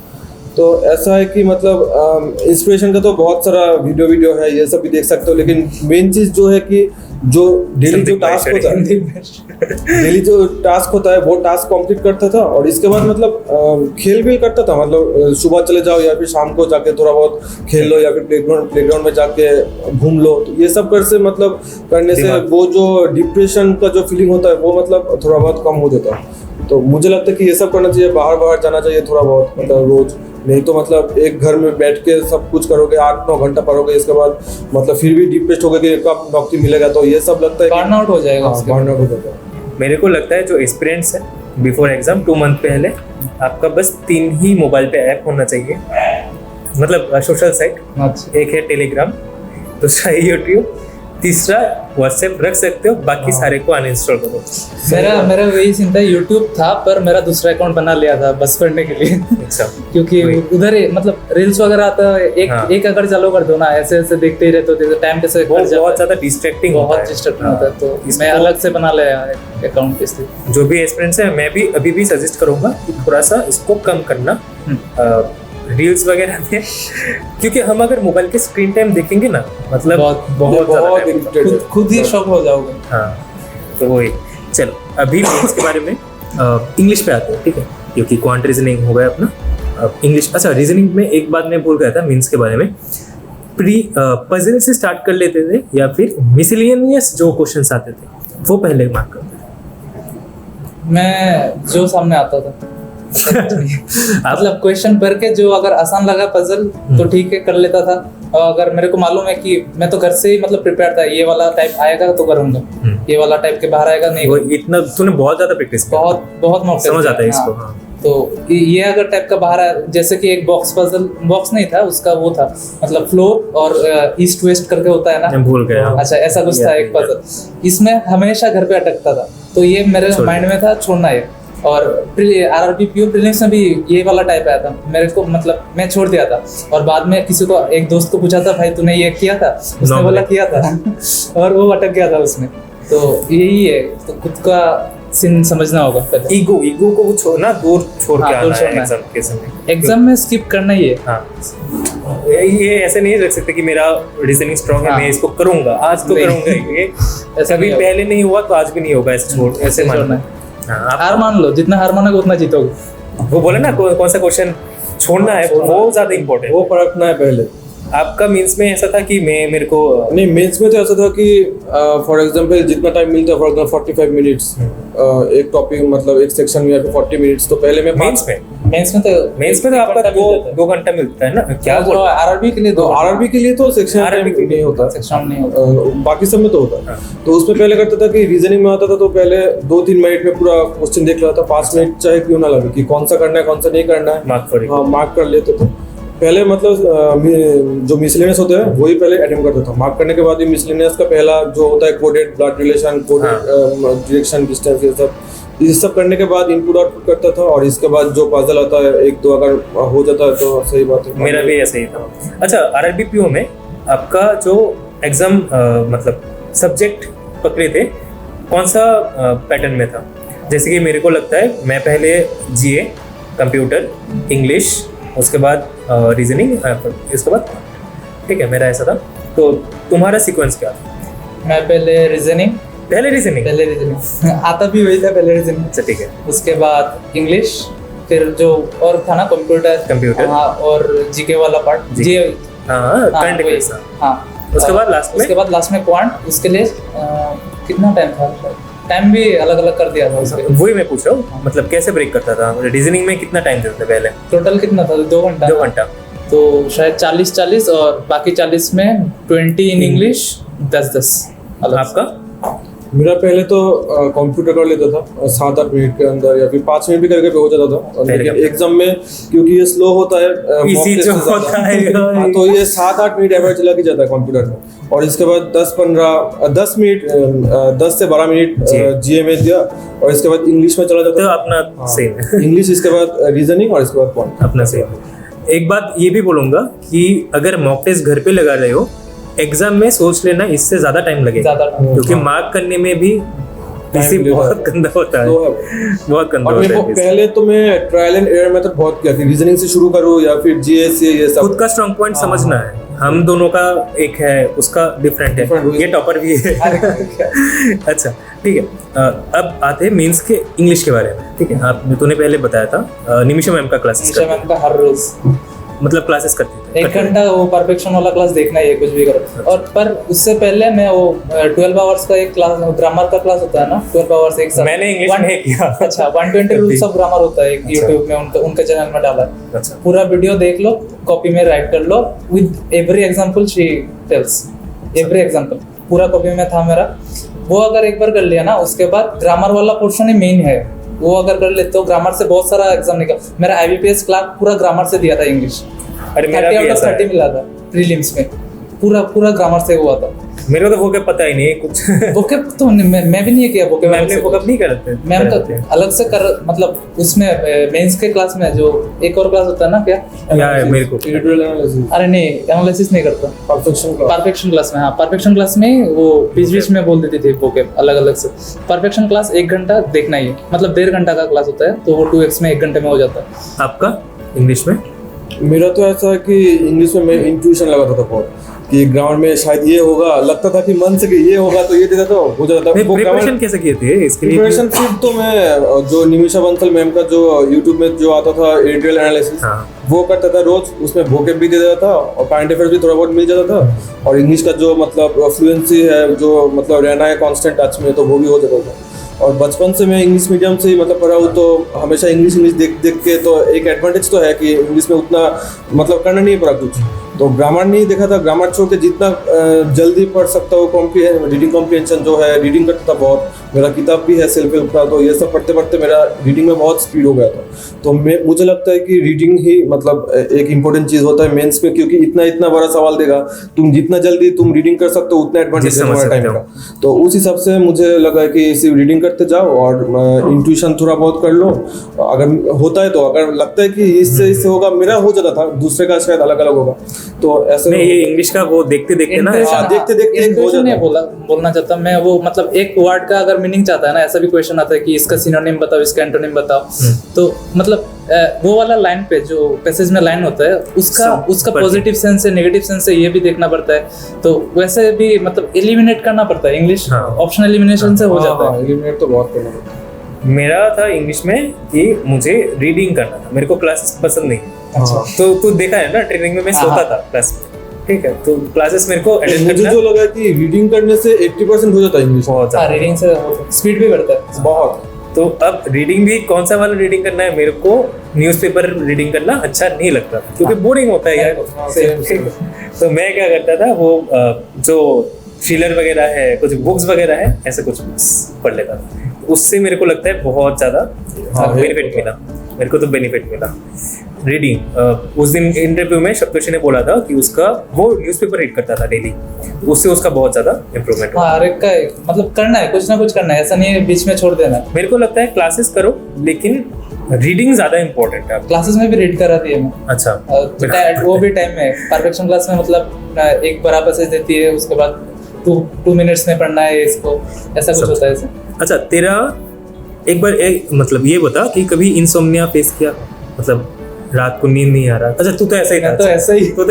तो ऐसा है कि मतलब इंस्पिरेशन का तो बहुत सारा वीडियो है, ये सब भी देख सकते हो, लेकिन मेन चीज़ जो है कि जो डेली जो टास्क होता है डेली जो टास्क होता है वो टास्क कंप्लीट करता था, और इसके बाद मतलब खेल भी करता था, मतलब सुबह चले जाओ या फिर शाम को जाके थोड़ा बहुत खेल लो, या फिर प्लेग्राउंड में जाके घूम लो, तो ये सब कर से मतलब करने से वो जो डिप्रेशन का जो फीलिंग होता है वो मतलब थोड़ा बहुत कम हो जाता है। तो मुझे लगता है कि ये सब करना चाहिए, बाहर जाना चाहिए थोड़ा बहुत, मतलब रोज, नहीं तो मतलब एक घर में बैठ के सब कुछ करोगे 8-9 घंटा पढ़ोगे, इसके बाद मतलब फिर भी डिप्रेस्ड हो गए कि कब नौकरी मिलेगा, तो ये सब लगता है बर्न आउट हो जाएगा। बर्न आउट हो जाता है। मेरे को लगता है जो एस्पिरेंट्स है बिफोर एग्जाम 2 मंथ पहले आपका बस 3 ही मोबाइल पे ऐप होना चाहिए, मतलब सोशल साइट। एक है टेलीग्राम, दूसरा है यूट्यूब, तीसरा व्हाट्सएप रख सकते हो, बाकी सारे को अनइंस्टॉल करो। मेरा वही सीन था, यूट्यूब था पर मेरा दूसरा अकाउंट बना लिया था बस पढ़ने के लिए। अच्छा, क्योंकि उधर मतलब रील्स वगैरह आता है, एक अगर चालू कर दो ना, ऐसे ऐसे देखते ही रहते हो, टाइम कैसे वो बहुत ज्यादा डिस्ट्रैक्टिंग बहुत डिस्टर्ब होता है, तो मैं अलग से बना लिया अकाउंट इसलिए। जो भी एक्सपीरियंस है, मैं भी अभी भी सजेस्ट करूंगा कि थोड़ा सा इसको कम करना रील्स वगैरह में, क्योंकि हम अगर मोबाइल के स्क्रीन टाइम देखेंगे ना, मतलब बहुत खुद ही शॉक हो जाओगे। हाँ, तो वही। चलो अभी मेंस के बारे में इंग्लिश पे आते हैं, ठीक है, क्योंकि क्वांट रीजनिंग हो गया अपना। इंग्लिश, अच्छा रीजनिंग में एक बात मैं भूल गया था मेंस के बारे में, पजल से स्टार्ट कर लेते थे या फिर मिसलेनियस जो क्वेश्चंस आते थे वो पहले मार्क करते थे? मैं जो सामने आता था मतलब क्वेश्चन पढ़ के जो अगर आसान लगा पजल तो ठीक है कर लेता था, और अगर मेरे को मालूम है कि मैं तो घर से ही मतलब प्रिपेयर था, ये वाला टाइप आएगा तो करूंगा, ये वाला टाइप के बाहर आएगा नहीं। वो इतना तूने बहुत ज्यादा प्रैक्टिस किया, बहुत मौका समझ आता है इसको। हाँ। तो ये अगर टाइप का बाहर आया, जैसे कि एक बॉक्स पजल, बॉक्स नहीं था उसका, वो था मतलब फ्लोर और ईस्ट वेस्ट करके होता है ना, मैं भूल गया। अच्छा ऐसा कुछ था एक पजल, इसमें हमेशा घर पे अटकता था, तो ये मेरे माइंड में था छोड़ना है। और आरआरबी पीओ प्रीलिम्स में भी ये वाला टाइप आया था मेरे को, मतलब मैं छोड़ दिया था, और बाद में किसी को, एक दोस्त को पूछा था, भाई तूने ये किया था? उसने बोला किया था और वो अटक गया था उसमें। तो यही है, तो खुद का सीन समझना होगा पहले। ईगो को छोड़ना, दूर छोड़ के आना है एग्जाम के समय। एग्जाम में स्किप करना ही है। हाँ, ये ऐसे नहीं रख सकते कि मेरा रीजनिंग स्ट्रांग है, मैं इसको करूंगा, आज तो करूंगा, ये ऐसा भी पहले नहीं हुआ तो आज भी नहीं होगा, ऐसे छोड़, ऐसे मानना है। हार मान लो, जितना हार मानोगे उतना जीतोगे। वो बोले ना कौन सा क्वेश्चन छोड़ना है, वो ज्यादा इम्पोर्टेंट, वो परखना है पहले। आपका मेंस में ऐसा था कि मेरे को नहीं, मेंस में तो ऐसा था कि फॉर एग्जांपल जितना टाइम मिलता है, फॉर एग्जांपल 45 मिनट्स एक टॉपिक, मतलब एक सेक्शन में, या फिर 40 मिनट्स, तो पहले मैं मेंस में तो आपका 2 घंटा मिलता है ना, क्या बोल? आरआरबी के लिए तो, आरआरबी के लिए तो सेक्शन नहीं होता, सेक्शन नहीं होता, बाकी सब में तो होता है। तो उसमें पहले करता था कि रीजनिंग में आता था तो पहले 2-3 मिनट में पूरा क्वेश्चन देख लेता था, 5 मिनट चाहे क्यों ना लगे, कि कौन सा करना है कौन सा नहीं करना है, मार्क कर लेते थे पहले। मतलब जो मिसलेनियस होते हैं वही पहले अटेम्प्ट करता था, मार्क करने के बाद ही मिसलेनियस का पहला जो होता है coded blood relation, coded direction, distance, ये सब करने के बाद इनपुट आउटपुट करता था, और इसके बाद जो पजल आता है 1-2 अगर हो जाता है तो सही बात है। मेरा भी ऐसा ही था। अच्छा, आरआरबी पीओ में आपका जो एग्जाम मतलब सब्जेक्ट पकड़े थे, कौन सा पैटर्न में था? जैसे कि मेरे को लगता है मैं पहले जीए, कंप्यूटर, इंग्लिश, उसके बाद रीजनिंग, इसके बाद, ठीक है, मेरा ऐसा था। तो तुम्हारा सीक्वेंस क्या था? मैं पहले रीजनिंग आता भी वही था, पहले रीजनिंग। अच्छा, ठीक है। उसके बाद इंग्लिश, फिर जो और था ना कंप्यूटर, हाँ, और जीके वाला पार्ट, जी, हाँ, करंट अफेयर्स, हाँ। उसके बाद लास्ट में क्वांट। उसके लिए कितना टाइम था? टाइम भी अलग अलग कर दिया था उसके। वही मैं पूछ रहा हूँ, मतलब कैसे ब्रेक करता था? रीजनिंग में कितना टाइम देते थे पहले? टोटल कितना था? 2 घंटा। 2 घंटा, तो शायद 40-40, और बाकी 40 में 20 इन इंग्लिश, 10-10। आपका? मेरा पहले तो कंप्यूटर कर लेता था 7-8 मिनट के अंदर, या फिर 5 मिनट भी करके हो जाता था। लेकिन एग्जाम में क्योंकि ये स्लो होता है, इजी जो होता है, तो ये 7-8 मिनट एवरेज लग ही जाता है कंप्यूटर में। और इसके बाद 10 मिनट 10 से 12 मिनट जीए में दिया, और इसके बाद इंग्लिश में चला जाता है। अपना सेम है इंग्लिश, इसके बाद रीजनिंग, और इसके बाद क्वांट अपना सेम। एक बात ये भी बोलूंगा कि अगर मॉक टेस्ट घर पे लगा रहे हो, एग्जाम में सोच लेना इससे ज्यादा टाइम लगेगा, क्योंकि मार्क करने में भी पीसी बहुत गंदा होता है, बहुत गंदा होता है। पहले तो मैं ट्रायल एंड एरर मेथड बहुत किया, रीजनिंग से शुरू करूं या फिर जीएस, ये सब खुद का स्ट्रांग पॉइंट समझना है। हम दोनों का एक है, उसका डिफरेंट है, ये टॉपर भी है। अच्छा, ठीक है। अब आते हैं मेंस के इंग्लिश के बारे में, ठीक है। आप तूने पहले बताया था निमिषा मैम का क्लासेस हर रोज, मतलब क्लासेस करते थे 1 घंटा, वो परफेक्शन वाला क्लास देखना ही है, कुछ भी करो। और पर उससे पहले मैं वो 12 आवर्स का एक क्लास, ग्रामर का क्लास होता है ना, 12 आवर्स एक साथ। मैंने इंग्लिश में किया। अच्छा, 120 रूल्स ऑफ ग्रामर होता है, यूट्यूब में उनके चैनल में डाला है। अच्छा, पूरा वीडियो देख लो, कॉपी में राइट कर लो, with every example she tells, every example पूरा कॉपी में था मेरा। वो अगर एक बार कर लिया ना, उसके बाद ग्रामर वाला पोर्शन ही मेन है, वो अगर कर लेते हो, ग्रामर से बहुत सारा एग्जाम निकल। मेरा IBPS क्लास पूरा ग्रामर से दिया था इंग्लिश, 30 out of 30 मिला था प्रीलिम्स में, पूरा ग्रामर से हुआ था। मेरे को तो वो पता ही नहीं है कुछ। वोकेब तो मैं भी नहीं किया वोकेब। मैम ने वो नहीं करते मैम तो अलग से कर, मतलब उसमें मेंस के क्लास में जो एक और क्लास होता है ना, क्या या है मेरे को इरिटुअल एनालिसिस, अरे नहीं एनालिसिस नहीं करता, परफेक्शन क्लास। परफेक्शन क्लास में, हाँ परफेक्शन क्लास में वो बीच बीच में बोल देती थी वोकेब अलग अलग से। परफेक्शन क्लास 1 घंटा देखना ही है, मतलब 1.5 घंटा का क्लास होता है, तो वो 2x में 1 घंटे में हो जाता है। आपका इंग्लिश में? मेरा तो ऐसा है कि इंग्लिश में मैं इंट्यूशन लगाता था बहुत, कि ग्राउंड में शायद ये होगा, लगता था कि मन से कि ये होगा तो ये देता था, हो जाता था। प्रिपरेशन कैसे किए थे इसके लिए? प्रिपरेशन सिर्फ तो मैं जो निमिषा बंसल मैम का जो यूट्यूब में जो आता था एडिटोरियल एनालिसिस, वो करता था रोज, उसमें वोकेब भी दे देता था और करंट अफेयर्स भी थोड़ा बहुत मिल जाता था, और इंग्लिश का जो मतलब फ्लुएंसी है, जो मतलब रहना है कांस्टेंट टच में, तो वो भी हो जाता था। और बचपन से मैं इंग्लिश मीडियम से ही मतलब पढ़ा हूँ, तो हमेशा इंग्लिश देख देख के, तो एक एडवांटेज तो है कि इंग्लिश में उतना मतलब करना नहीं पड़ा कुछ, तो ग्रामर नहीं देखा था। ग्रामर छोड़ के जितना जल्दी पढ़ सकता हूँ, रीडिंग कॉम्प्रिहेंशन जो है, रीडिंग करता था बहुत। मेरा किताब भी है सेल्फ हेल्प का, तो ये सब पढ़ते पढ़ते मेरा रीडिंग में बहुत स्पीड हो गया था। तो मुझे लगता है कि रीडिंग ही मतलब एक इम्पोर्टेंट चीज़ होता है मेंस में, क्योंकि इतना बड़ा सवाल देगा, तुम जितना जल्दी तुम रीडिंग कर सकते हो उतना एडवांटेज है तुम्हारे टाइम का। तो उस हिसाब से मुझे लगा कि सिर्फ रीडिंग करते जाओ और इंट्यूशन थोड़ा बहुत कर लो, अगर होता है तो, अगर लगता है कि इससे होगा, मेरा हो जाता था, दूसरे का शायद अलग अलग होगा। तो ऐसे नहीं, ये इंग्लिश का वो देखते देखते ना, देखते इंट्यूशन नहीं बोलना चाहता मैं, वो मतलब एक वर्ड का अगर मीनिंग चाहता है ना, ऐसा भी क्वेश्चन आता है कि इसका सिनोनिम बताओ, इसका एंटोनिम बताओ, तो मतलब वो वाला लाइन पे जो पैसेज में लाइन होता है उसका पॉजिटिव सेंस है, नेगेटिव सेंस है, ये भी देखना पड़ता है। तो वैसे भी मतलब एलिमिनेट करना पड़ता है, इंग्लिश ऑप्शन एलिमिनेशन से हो जाता है। एलिमिनेट तो बहुत करना पड़ता है। मेरा था इंग्लिश में कि मुझे रीडिंग करना था, मेरे को क्लासेस पसंद नहीं। अच्छा, तो तू देखा है ना, ट्रेनिंग में मैं सोता था क्लास में, ठीक है, तो क्लासेस मेरे को अटेंड मुझे करना। जो लगा कि रीडिंग करने से 80% हो जाता है इंग्लिश, बहुत हाँ रीडिंग से स्पीड भी बढ़ता है बहुत। तो अब रीडिंग भी कौन सा वाला रीडिंग करना है, मेरे को न्यूज़पेपर रीडिंग करना अच्छा नहीं लगता, क्योंकि बोरिंग होता है यार। तो मैं क्या करता था, वो जो थ्रिलर वगैरह है, कुछ बुक्स वगैरह है, ऐसे कुछ बुक्स पढ़ लेता था। उससे मेरे को लगता है बहुत ज़्यादा बेनिफिट मिला, मेरे को तो बेनिफिट मिला रीडिंग। उस दिन इंटरव्यू में सप्तोषी ने बोला था कि उसका वो न्यूज़पेपर रीड करता था डेली, उससे उसका बहुत ज़्यादा इम्प्रूवमेंट हुआ। हर एक का मतलब करना है, कुछ ना कुछ करना है, ऐसा नहीं है बीच में छोड़ देना है। मेरे को लगता है क्लासेस करो, लेकिन रीडिंग ज़्यादा इम्पोर्टेंट है। क्लासेस में भी रीड करा दी है मैं। अच्छा, वो भी टाइम में परफेक्शन क्लास में मतलब एक बार पैसेज देती है, उसके बाद 2 मिनट्स में पढ़ना है इसको, ऐसा कुछ होता है ऐसे। अच्छा, तेरा एक बार मतलब ये बता कि कभी इंसोम्निया फेस किया, मतलब रात को नींद नहीं आ रहा? अच्छा, तू तो ऐसा ही था। तो ऐसा ही था।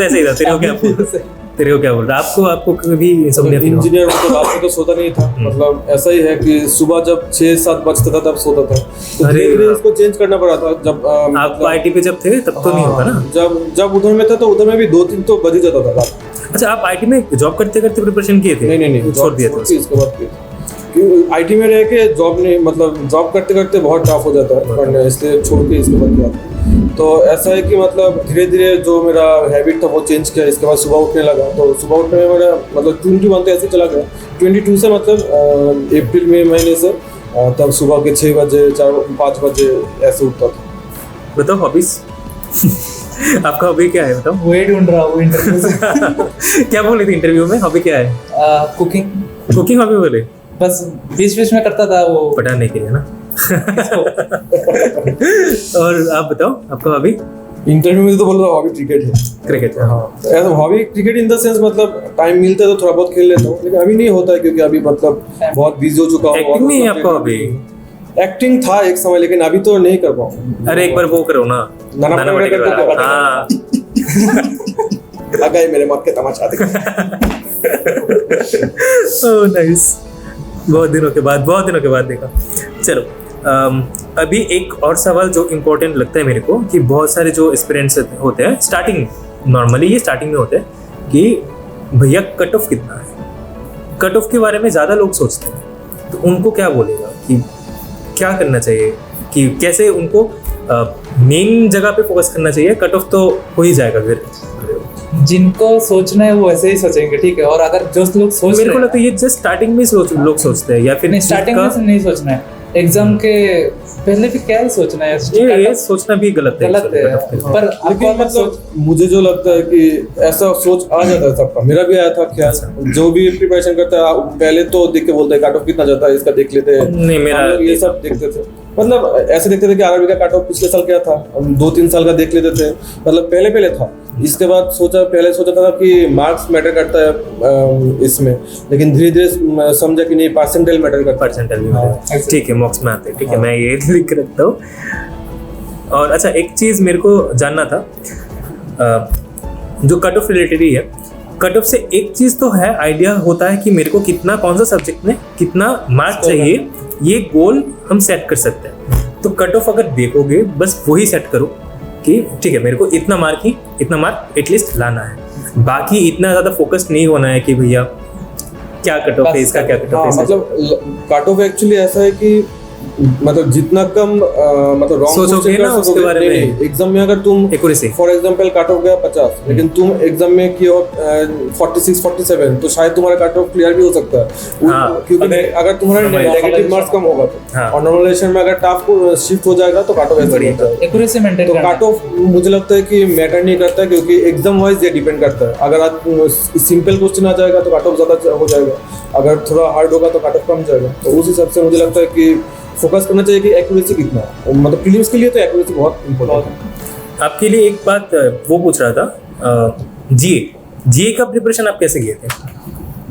तेरे को क्या बोल रहा? आपको कभी इंसोम्निया फील हुआ? इंजीनियर तो रात में तो सोता नहीं था, मतलब ऐसा ही है कि सुबह जब 6-7 बजता था तब सोता था, तो धीरे-धीरे इसको चेंज करना पड़ा था। जब आप आईटी पे जब थे तब तो नहीं होगा ना? जब उधर में था तो उधर में भी 2-3 तो बज ही जाता था रात। अच्छा, आप आईटी में जॉब करते करते प्रिपरेशन किए थे? नहीं, छोड़ दिया था इसके बाद आईटी में रह के जॉब नहीं, मतलब जॉब करते करते बहुत टफ हो जाता है पढ़ना, इसलिए छोड़ के इसके बाद किया। तो ऐसा है कि मतलब धीरे धीरे जो मेरा हैबिट था वो चेंज किया। इसके बाद सुबह उठने लगा, तो सुबह उठने में मेरा मतलब 21 तो ऐसे चला गया, 22 से मतलब अप्रैल में महीने से तब सुबह के 6 बजे 4-5 बजे ऐसे उठता था। बताओ हॉबीज। आपका हॉबी क्या है बताओ? वही ढूंढ रहा हूँ इंटरव्यू से। क्या बोले थे इंटरव्यू में? हॉबी क्या है? कुकिंग हॉबी बोले? बस बीच में करता था वो, पढ़ाने के लिए ना। और आप बताओ आपका हॉबी? इंटरव्यू में तो बोल रहा हॉबी क्रिकेट है। क्रिकेट है? हाँ, ऐसा hobby cricket in the sense मतलब टाइम मिलता है तो थोड़ा बहुत खेल लेता हूँ, लेकिन अभी नहीं होता है क्योंकि अभी मतलब बहुत बिजी हो चुका हूँ। एक्टिंग नहीं है आपका हॉबी? एक्टिंग था एक समय, लेकिन अभी तो नहीं कर पाऊँ। अरे एक बार वो करो ना, नाना पाटेकर वाला। हाँ, आ गए मेरे मौत के तमाचा देख। ओह नाइस, बहुत दिनों के बाद देखा। चलो अभी एक और सवाल जो इम्पोर्टेंट लगता है मेरे को, कि बहुत सारे जो एस्पिरेंट्स होते हैं स्टार्टिंग, नॉर्मली ये स्टार्टिंग में होते हैं कि भैया कट ऑफ कितना है, कट ऑफ के बारे में ज़्यादा लोग सोचते हैं, तो उनको क्या बोलेगा कि क्या करना चाहिए, कि कैसे उनको मेन जगह पे फोकस करना चाहिए? कट ऑफ तो हो ही जाएगा फिर। जिनको सोचना है वो ऐसे ही सोचेंगे, ठीक है। और अगर जो लोग सोच, मेरे को लगता है ये जस्ट स्टार्टिंग में लोग सोचते हैं, या फिर नहीं, स्टार्टिंग में नहीं सोचना है। एग्जाम के पहले भी क्या ही सोचना है, ये सोचना भी गलत है गलत है, पर आपको लेकिन अगर मतलब मुझे जो लगता है कि ऐसा सोच आ जाता है सबका, मेरा भी आया था ख्याल। जो भी प्रिपरेशन करता है पहले तो देख के बोलता है कट ऑफ कितना जाता है इसका, देख लेते हैं। नहीं, मेरा हम लोग ये सब देखते थे, मतलब ऐसे देखते थे कि आरआरबी का कट ऑफ पिछले साल क्या था, हम 2-3 साल का देख लेते थे, मतलब पहले था। इसके बाद पहले सोचा था कि मार्क्स मैटर करता है इसमें, लेकिन धीरे धीरे समझा कि नहीं, परसेंटाइल मैटर करता है। परसेंटाइल भी मिलेगा। ठीक है, मॉक्स में आते हैं। ठीक है, मैं ये लिख रखता हूँ। और अच्छा, एक चीज़ मेरे को जानना था, जो कट ऑफ रिलेटेड ही है, कट ऑफ से एक चीज़ तो है, आइडिया होता है कि मेरे को कितना, कौन सा सब्जेक्ट में कितना मार्क्स चाहिए, ये गोल हम सेट कर सकते हैं। तो कट ऑफ अगर देखोगे, बस वही सेट करो कि ठीक है, मेरे को इतना मार्क एटलीस्ट लाना है। बाकी इतना ज़्यादा फोकस नहीं होना है कि भैया क्या कट ऑफ है इसका, क्या कट ऑफ है इसका। मतलब कट ऑफ एक्चुअली ऐसा है कि मतलब जितना कम मतलब रॉन्ग सोचोगे ना उसके बारे में। एग्जाम में अगर तुम accuracy, for example cut off गया 50, लेकिन तुम एग्जाम में किए हो 46-47, तो शायद तुम्हारा कट ऑफ क्लियर भी हो सकता है। हाँ, क्योंकि अगर तुम्हारा नेगेटिव मार्क्स कम होगा तो, हाँ, और नॉर्मलाइजेशन में अगर टफ को शिफ्ट हो जाएगा तो कट ऑफ ऐसे होता है। एक्यूरेसी मेंटेन तो करना कट ऑफ मुझे लगता है कि मैटर नहीं करता, क्योंकि एग्जाम वाइज ये डिपेंड करता है। अगर आप सिंपल क्वेश्चन आ जाएगा तो कट ऑफ ज़्यादा हो जाएगा, अगर थोड़ा हार्ड होगा तो कट ऑफ कम जाएगा। तो उस हिसाब से मुझे लगता है कि फोकस करना चाहिए कि एक्यूरेसी कितना है, मतलब प्रीलिम्स के लिए तो एक्यूरेसी बहुत इंपॉर्टेंट है। आपके लिए एक बात वो पूछ रहा था, जीए का प्रिपरेशन आप कैसे किए थे?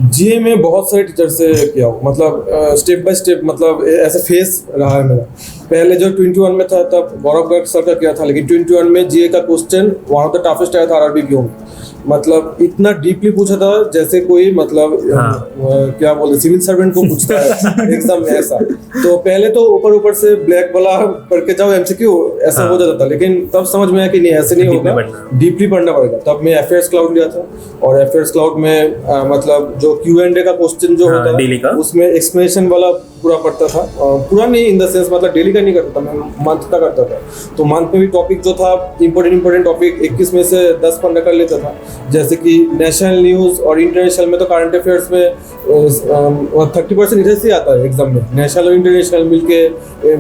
जीए में बहुत सारे टीचर से किया हूँ, मतलब स्टेप बाय स्टेप, मतलब ऐसे फेस रहा है मेरा। पहले जो 21 में था तब गौरव गर्ग सर का किया था, लेकिन 21 में जीए का question one of the toughest आया था आरआरबी की में। मतलब इतना डीपली पूछा था जैसे कोई मतलब क्या बोलते सिविल सर्वेंट को पूछता है एग्जाम में, ऐसा। तो पहले तो ऊपर से ब्लैक वाला पढ़ के जाओ एमसीक्यू, ऐसा हो जाता था। लेकिन तब समझ में आया कि नहीं, ऐसे नहीं होगा, डीपली पढ़ना पड़ेगा। तब मैं अफेयर्स क्लाउड लिया था, और अफेयर्स क्लाउड में मतलब जो Q&A का क्वेश्चन जो होता है उसमें एक्सप्लेनेशन वाला पूरा पढ़ता था। पूरा नहीं इन द सेंस, मतलब डेली का नहीं करता था, मैं मंथ का करता था। तो मंथ में भी टॉपिक जो था इंपॉर्टेंट टॉपिक 21 में से 10-15 कर लेता था। जैसे कि नेशनल न्यूज़ और इंटरनेशनल में तो करंट अफेयर्स में 30% इधर से आता है एग्जाम में, नेशनल और इंटरनेशनल मिलके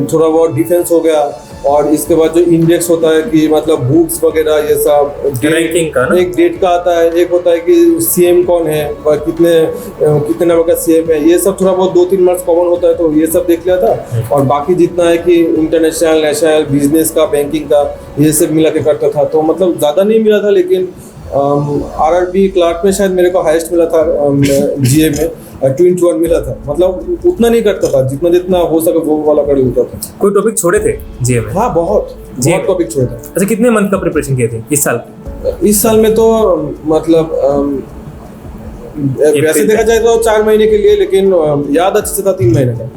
थोड़ा बहुत डिफेंस हो गया। और इसके बाद जो इंडेक्स होता है कि मतलब बुक्स वगैरह ये सब, रैंकिंग का ना, एक डेट का आता है, एक होता है कि सीएम कौन है और कितने नंबर का सीएम है, ये सब थोड़ा बहुत 2-3 मार्क्स कॉमन होता है, तो ये सब देख लिया था। और बाकी जितना है कि इंटरनेशनल, नेशनल, बिजनेस का, बैंकिंग का, ये सब मिला के करता था। तो मतलब ज़्यादा नहीं मिला था, लेकिन आरआरबी क्लार्क में शायद मेरे को हाईएस्ट मिला था, जीए में 21 मिला था। मतलब उतना नहीं करता था, जितना हो सके वो वाला कर लेता था। कोई टॉपिक छोड़े थे जीए में? हाँ, बहुत टॉपिक छोड़े थे। अच्छा, कितने मंथ का प्रिपरेशन किए थे इस साल? इस साल में तो मतलब वैसे देखा जाए तो 4 महीने के लिए, लेकिन याद अच्छे से था 3 महीने का।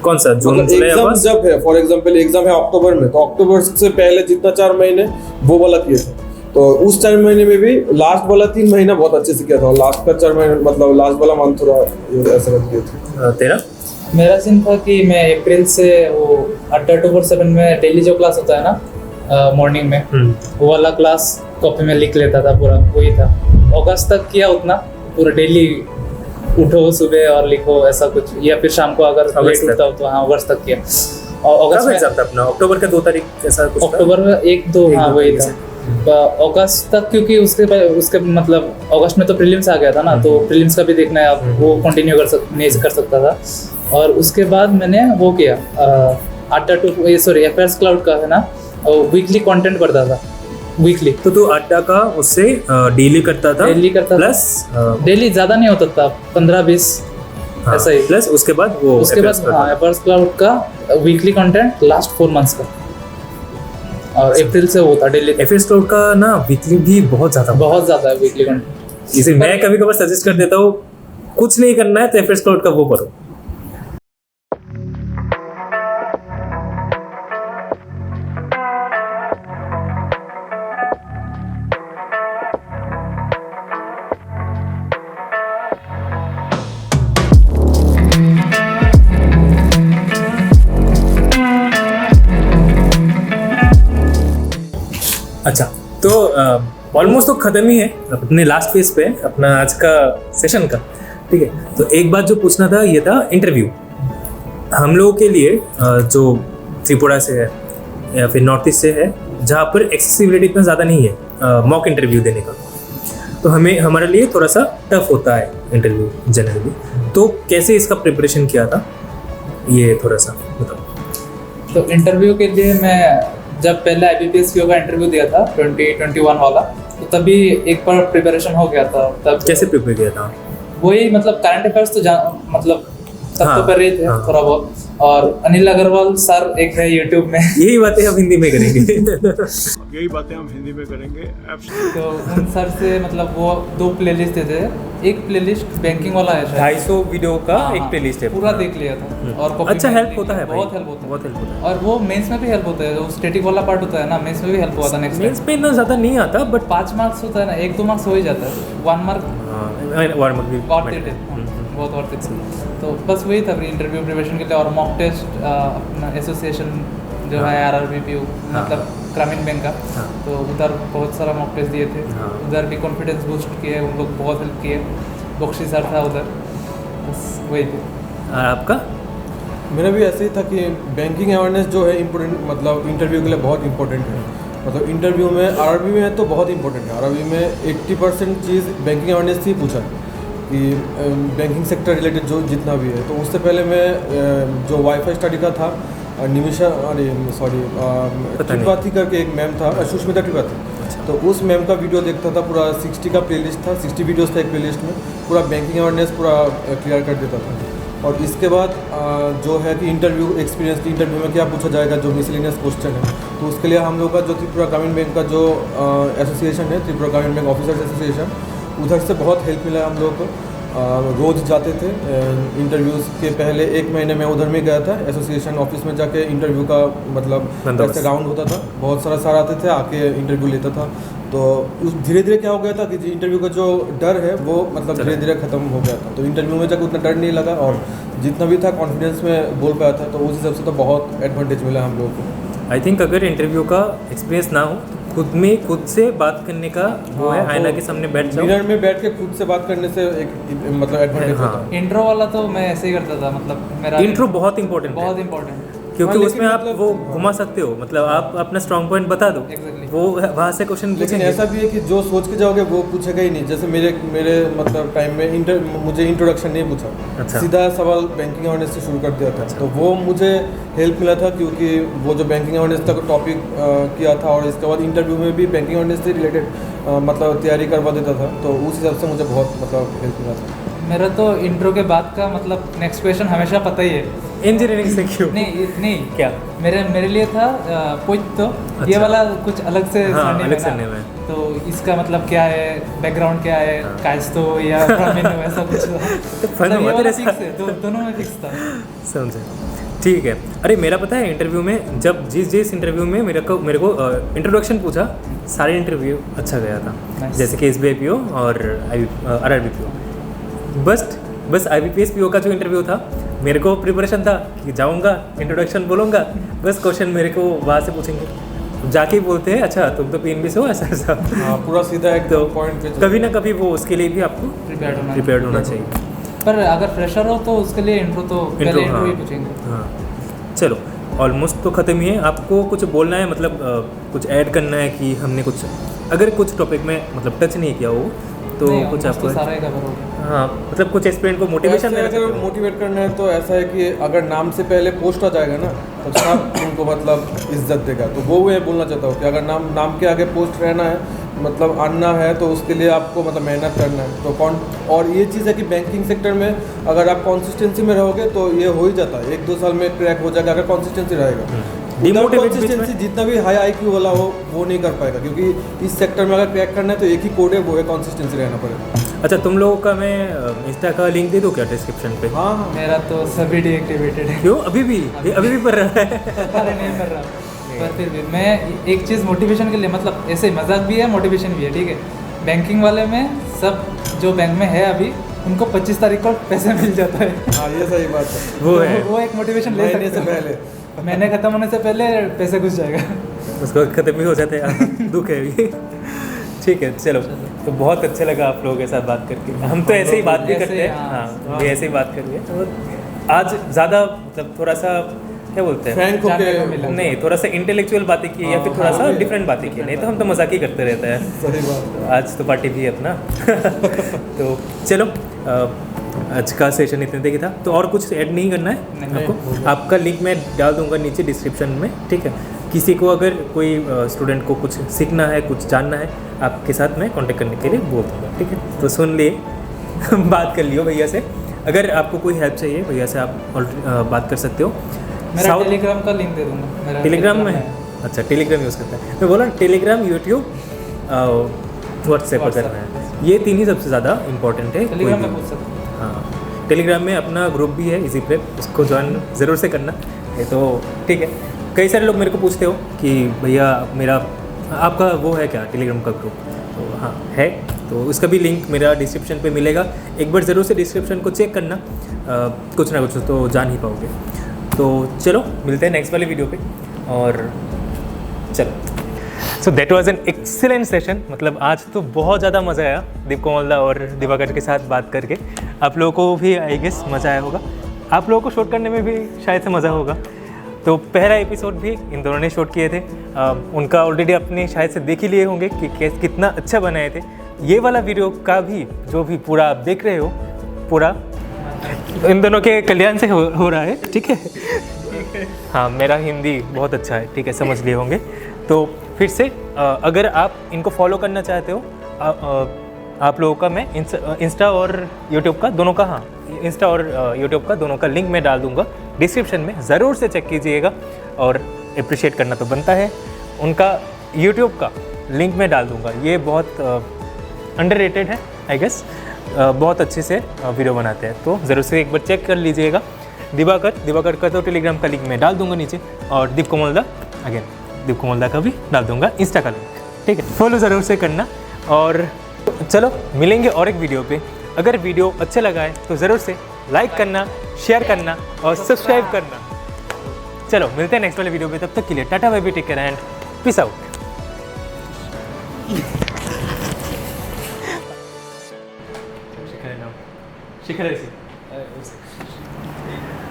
कौन सा? जून, मतलब जुलाई, एग्जाम अगस्त? जब है, फॉर एग्जांपल एग्जाम है अक्टूबर में, तो अक्टूबर से पहले जितना 4 महीने वो वाला किए थे। तो उस 4 महीने में भी लास्ट वाला 3 महीना बहुत अच्छे से किया था, और लास्ट का 4 महीने मतलब लास्ट वाला मंथ थोड़ा ऐसा कर किए थे। तेरा? मेरा सीन था कि मैं अप्रैल से वो 8-7 में डेली जो क्लास होता है ना मॉर्निंग में, वो वाला क्लास कॉपी में लिख लेता था पूरा, वही था। अगस्त तक किया उतना, पूरा डेली उठो सुबह और लिखो ऐसा कुछ, या फिर शाम को अगर लेट उठता हो तो हाँ अगस्त तक किया। और अगस्त में एग्जाम था अपना? अक्टूबर का 2 तारीख ऐसा कुछ था? अक्टूबर में 1-2, हाँ वही था। अगस्त तक, क्योंकि उसके मतलब अगस्त में तो प्रीलिम्स आ गया था ना, तो प्रीलिम्स का भी देखना है, आप वो कंटिन्यू नहीं कर सकता था। और उसके बाद मैंने वो किया अफेयर्स क्लाउड का है ना, वीकली कंटेंट पढ़ता था, वीकली। तो तू अड्डा का उससे डेली करता था? प्लस डेली ज़्यादा नहीं होता था, 15-20 ऐसा ही। प्लस उसके बाद अफेयर्स क्लाउड का वीकली कंटेंट लास्ट 4 मंथ्स का, और अप्रैल से वो था डेली। अफेयर्स क्लाउड का ना वीकली भी बहुत ज़्यादा है वीकली कंटेंट। इसे मैं कभी कभार सजेस्ट कर देता हूँ, कुछ नहीं करना है तो अफेयर्स क्लाउड का वो पढ़ो। अच्छा, तो ऑलमोस्ट तो ख़त्म ही है, अपने लास्ट फेज पे अपना आज का सेशन का। ठीक है, तो एक बात जो पूछना था ये था इंटरव्यू। हम लोगों के लिए जो त्रिपुरा से है या फिर नॉर्थ ईस्ट से है, जहाँ पर एक्सेसिबिलिटी इतना ज़्यादा नहीं है मॉक इंटरव्यू देने का, तो हमारे लिए थोड़ा सा टफ होता है इंटरव्यू जनरली। तो कैसे इसका प्रिपरेशन किया था, ये थोड़ा सा बताओ। तो इंटरव्यू के लिए मैं जब पहले IBPS PO का इंटरव्यू दिया था 2021 वाला, तो तभी एक बार प्रिपरेशन हो गया था। तब कैसे प्रिपेयर किया था? वही मतलब करंट अफेयर्स तो मतलब सब हाँ, तो कर रहे थे हाँ। थोड़ा बहुत। और अनिल अग्रवाल सर एक है यूट्यूब में यही बातें हम हिंदी में करेंगे। यही बातें हम हिंदी में करेंगे। तो उन सर से मतलब वो 2 प्लेलिस्ट देते थे। एक प्लेलिस्ट बैंकिंग वाला है शायद, 250 वीडियो का हाँ, एक प्लेलिस्ट है पूरा देख लिया था। और copy अच्छा में हेल्प देख होता लिया, है भाई, बहुत हेल्प होता है। बहुत हेल्प होता है। और वो मेंस में भी हेल्प होता है, जो स्टैटिक वाला पार्ट होता है ना, मेंस में भी हेल्प हुआ था। नेक्स्ट मेंस पे इतना ज़्यादा नहीं आता बट 5 मार्क्स होता है ना, 1-2 मार्क्स हो ही जाता है। 1 मार्क वार्म भी वर्थ इट है, बहुत वर्थ इट। तो बस वही था इंटरव्यू प्रिपरेशन के लिए। और मॉक टेस्ट अपना एसोसिएशन जो है RRBPU मतलब ग्रामीण बैंक का, हाँ। तो उधर बहुत सारा मॉक टेस्ट दिए थे। हाँ। उधर भी कॉन्फिडेंस बूस्ट किए, उन लोग बहुत हेल्प किए। बख्शी सर था उधर, बस वही थे। और आपका? मेरा भी ऐसे ही था कि बैंकिंग अवेयरनेस जो है इम्पोर्टेंट, मतलब इंटरव्यू के लिए बहुत इंपॉर्टेंट है। मतलब इंटरव्यू में RRB में तो बहुत इंपॉर्टेंट है। RRB में 80% चीज़ बैंकिंग अवेयरनेस से ही पूछा है कि बैंकिंग सेक्टर रिलेटेड जो जितना भी है। तो उससे पहले मैं जो वाईफाई स्टडी का था, निमिषा अरे सॉरी त्रिपाठी करके एक मैम था, सुष्मिता त्रिपाठी, तो उस मैम का वीडियो देखता था। पूरा 60 का प्लेलिस्ट था, 60 वीडियोस था एक प्लेलिस्ट में। पूरा बैंकिंग अवेयरनेस पूरा क्लियर कर देता था। और इसके बाद जो है कि इंटरव्यू एक्सपीरियंस की, इंटरव्यू में क्या पूछा जाएगा, जो मिसलेनियस क्वेश्चन है, तो उसके लिए हम लोग का जो त्रिपुरा ग्रामीण बैंक का जो एसोसिएशन है, त्रिपुरा ग्रामीण बैंक ऑफिसर्स एसोसिएशन, उधर से बहुत हेल्प मिला हम लोग को। रोज़ जाते थे इंटरव्यूज़ के पहले 1 महीने में उधर में गया था एसोसिएशन ऑफिस में जाके। इंटरव्यू का मतलब ऐसे राउंड होता था, बहुत सारा सर आते थे, आके इंटरव्यू लेता था। तो उस धीरे धीरे क्या हो गया था कि इंटरव्यू का जो डर है वो मतलब धीरे धीरे ख़त्म हो गया था। तो इंटरव्यू में जाकर उतना डर नहीं लगा और जितना भी था कॉन्फिडेंस में बोल पाया था। तो उस हिसाब से तो बहुत एडवांटेज मिला हम लोगों को। आई थिंक अगर इंटरव्यू का एक्सपीरियंस ना हो तो खुद से बात करने का वो है, हाँ, आईना तो के सामने बैठ जाओ, मिरर में बैठ के खुद से बात करने से एक मतलब एडवांटेज हाँ। होता है। इंट्रो वाला तो मैं ऐसे ही करता था, मतलब मेरा इंट्रो बहुत इंपॉर्टेंट है बहुत इंपॉर्टेंट क्योंकि हाँ, उसमें लेकिन आप मतलब- वो घुमा सकते हो, मतलब आप अपना स्ट्रॉन्ग पॉइंट बता दो, Exactly. वो वहाँ से क्वेश्चन लेकिन पूछेंगे। ऐसा भी है कि जो सोच के जाओगे वो पूछेगा ही नहीं। जैसे मेरे मतलब टाइम में मुझे इंट्रोडक्शन नहीं पूछा, अच्छा। सीधा सवाल बैंकिंग अवेयरनेस से शुरू कर दिया था। तो वो मुझे हेल्प मिला था क्योंकि वो जो बैंकिंग अवेयरनेस का टॉपिक किया था और इसके बाद इंटरव्यू में भी बैंकिंग अवेयरनेस से रिलेटेड मतलब तैयारी करवा देता था। तो उस हिसाब से मुझे बहुत मतलब हेल्प मिला था। मेरा तो इंट्रो के बाद का मतलब नेक्स्ट क्वेश्चन हमेशा पता ही है। इंजीनियरिंग से क्यों? नहीं क्या? मेरे लिए था कुछ तो ये अच्छा। वाला कुछ अलग से हाँ, surname अलग है ना। surname है। तो इसका मतलब क्या है, बैकग्राउंड क्या है, काइस्तो या ब्राह्मण ऐसा कुछ था। फन मतलब हुआ ये तेरे वाला साथ। फिक्स है, दोनों में फिक्स था। समझे, ठीक है। अरे मेरा पता है इंटरव्यू में जब जिस इंटरव्यू में मेरे को इंट्रोडक्शन पूछा, सारे इंटरव्यू अच्छा गया था। Nice. जैसे कि SBI PO और RRB PO। बस IBPS PO का जो इंटरव्यू था, मेरे को प्रिपरेशन था कि जाऊंगा, इंट्रोडक्शन बोलूँगा, बस क्वेश्चन मेरे को वहाँ से पूछेंगे। जाके ही बोलते हैं अच्छा तुम तो PNB से हो, ऐसा ऐसा। हाँ, पूरा सीधा एक तो पॉइंट पे कभी ना कभी वो उसके लिए भी आपको प्रिपेयर्ड होना चाहिए। पर अगर फ्रेशर हो तो उसके लिए इंट्रो तो पहले इंट्रो ही पूछेंगे। हाँ, चलो ऑलमोस्ट तो ख़त्म ही है। आपको कुछ बोलना है, मतलब कुछ ऐड करना है कि हमने कुछ अगर कुछ टॉपिक में मतलब टच नहीं किया हो तो नहीं, कुछ almost आपको तो सारा ही कवर हो गया। हाँ, मतलब कुछ स्टूडेंट को मोटिवेशन ऐसे देना अगर चाहते हो? मोटिवेट करना है तो ऐसा है कि अगर नाम से पहले पोस्ट आ जाएगा ना तो सब उनको मतलब इज्जत देगा। तो वो मैं बोलना चाहता हूँ कि अगर नाम के आगे पोस्ट रहना है, मतलब आना है, तो उसके लिए आपको मतलब मेहनत करना है। तो और ये चीज़ है कि बैंकिंग सेक्टर में अगर आप कंसिस्टेंसी में रहोगे तो ये हो ही जाता है, 1-2 साल में क्रैक हो जाएगा अगर कंसिस्टेंसी रहेगा। डिमोटिवेट बीच में- कंसिस्टेंसी जितना भी हाई IQ वाला हो वो नहीं कर पाएगा, क्योंकि इस सेक्टर में अगर क्रैक करना है तो एक ही कोड है, वो है कंसिस्टेंसी रहना पड़ेगा। अच्छा, तुम लोगों का मैं इंस्टा का लिंक दे दूँ क्या डिस्क्रिप्शन पे? हाँ हाँ, मेरा तो सभी डीएक्टिवेटेड है। क्यों? अभी भी पढ़ रहा है? अरे नहीं कर रहा, पर फिर भी मैं एक चीज़ मोटिवेशन के लिए, मतलब ऐसे मजाक भी है, मोटिवेशन भी है, ठीक है। बैंकिंग वाले में सब जो बैंक में है अभी उनको 25 तारीख को पैसे मिल जाता है। हाँ, ये सही बात है। वो तो है, वो एक मोटिवेशन ले महीने सकते से हो। पहले महीने खत्म होने से पहले पैसे घुस जाएगा। उसको खत्म भी हो जाते हैं। दुख है ये। ठीक है, चलो, तो बहुत अच्छा लगा आप लोगों के साथ बात करके। हम तो ऐसे ही बात भी ऐसे करते हैं, ही, हाँ। हाँ, भी ऐसे ही बात कर रहे हैं। तो आज ज़्यादा मतलब थोड़ा सा क्या बोलते हैं फ्रैंक जानने को होके मिला। नहीं, थोड़ा सा इंटेलेक्चुअल बातें की या फिर थोड़ा सा डिफरेंट बातें की, नहीं तो हम तो मजाक ही करते रहते हैं। सही बात। आज तो पार्टी भी है अपना। तो चलो आज का सेशन इतने तक ही था, तो और कुछ ऐड नहीं करना है आपको। आपका लिंक मैं डाल दूंगा नीचे डिस्क्रिप्शन में, ठीक है। किसी को अगर कोई स्टूडेंट को कुछ सीखना है, कुछ जानना है, आपके साथ मैं कांटेक्ट करने के लिए बोल दूँगा, ठीक है। तो सुन लिए बात कर लियो भैया से। अगर आपको कोई हेल्प चाहिए भैया से आप बात कर सकते हो। मेरा टेलीग्राम का लिंक दे दूंगा, मेरा टेलीग्राम में, अच्छा टेलीग्राम यूज़ करता है। मैं बोला टेलीग्राम, यूट्यूब, व्हाट्सएप अगर है, ये तीन ही सबसे ज़्यादा इम्पोर्टेंट है। टेलीग्राम कोई में भी- पूछ सकते हो। हाँ, टेलीग्राम में अपना ग्रुप भी है इजी प्रेप, उसको ज्वाइन ज़रूर से करना है। तो ठीक है, कई सारे लोग मेरे को पूछते हो कि भैया मेरा आपका वो है क्या टेलीग्राम का ग्रुप, तो हाँ है, तो उसका भी लिंक मेरा डिस्क्रिप्शन पे मिलेगा। एक बार ज़रूर से डिस्क्रिप्शन को चेक करना, कुछ ना कुछ तो जान ही पाओगे। तो चलो मिलते हैं नेक्स्ट वाले वीडियो पे, और चलो। So that was an excellent session. मतलब आज तो बहुत ज़्यादा मज़ा आया दीप कोमलदा और दिवाकर के साथ बात करके। आप लोगों को भी आई गेस मज़ा आया होगा, आप लोगों को शूट करने में भी शायद से मज़ा होगा। तो पहला एपिसोड भी इन दोनों ने शूट किए थे। उनका ऑलरेडी अपने शायद से देख ही लिए होंगे कि कितना अच्छा बनाए थे। ये वाला वीडियो का भी जो भी पूरा आप देख रहे हो, पूरा इन दोनों के कल्याण से हो रहा है, ठीक है। हाँ, मेरा हिंदी बहुत अच्छा है, ठीक है, समझ लिए होंगे। तो फिर से अगर आप इनको फॉलो करना चाहते हो, आप लोगों का मैं इंस्टा और यूट्यूब का दोनों का, हाँ इंस्टा और यूट्यूब का दोनों का लिंक मैं डाल दूंगा डिस्क्रिप्शन में, ज़रूर से चेक कीजिएगा। और अप्रिशिएट करना तो बनता है। उनका यूट्यूब का लिंक मैं डाल दूंगा, ये बहुत अंडररेटेड है आई गेस, बहुत अच्छे से वीडियो बनाते हैं, तो ज़रूर से एक बार चेक कर लीजिएगा। दिवाकर का तो टेलीग्राम का लिंक मैं डाल दूंगा नीचे, और दीप कोमलदा अगेन दीप कोमलदा का भी डाल दूंगा इंस्टा का लिंक, ठीक है। फॉलो ज़रूर से करना, और चलो मिलेंगे और एक वीडियो पे। अगर वीडियो अच्छा लगा है तो ज़रूर से लाइक करना, शेयर करना और सब्सक्राइब करना। चलो मिलते हैं नेक्स्ट वाले वीडियो पे, तब तक के लिए tata bye bye, take care and peace out.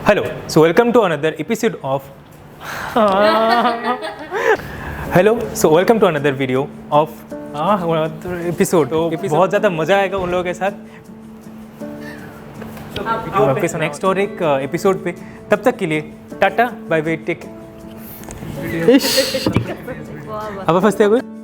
Hello, so welcome to another episode of video of episode। तो बहुत ज़्यादा मज़ा आएगा उन लोगों के साथ वापस नेक्स्ट और एक एपिसोड पे। तब तक के लिए टाटा बाय बाय, टेक। अब फंसते हैं कोई।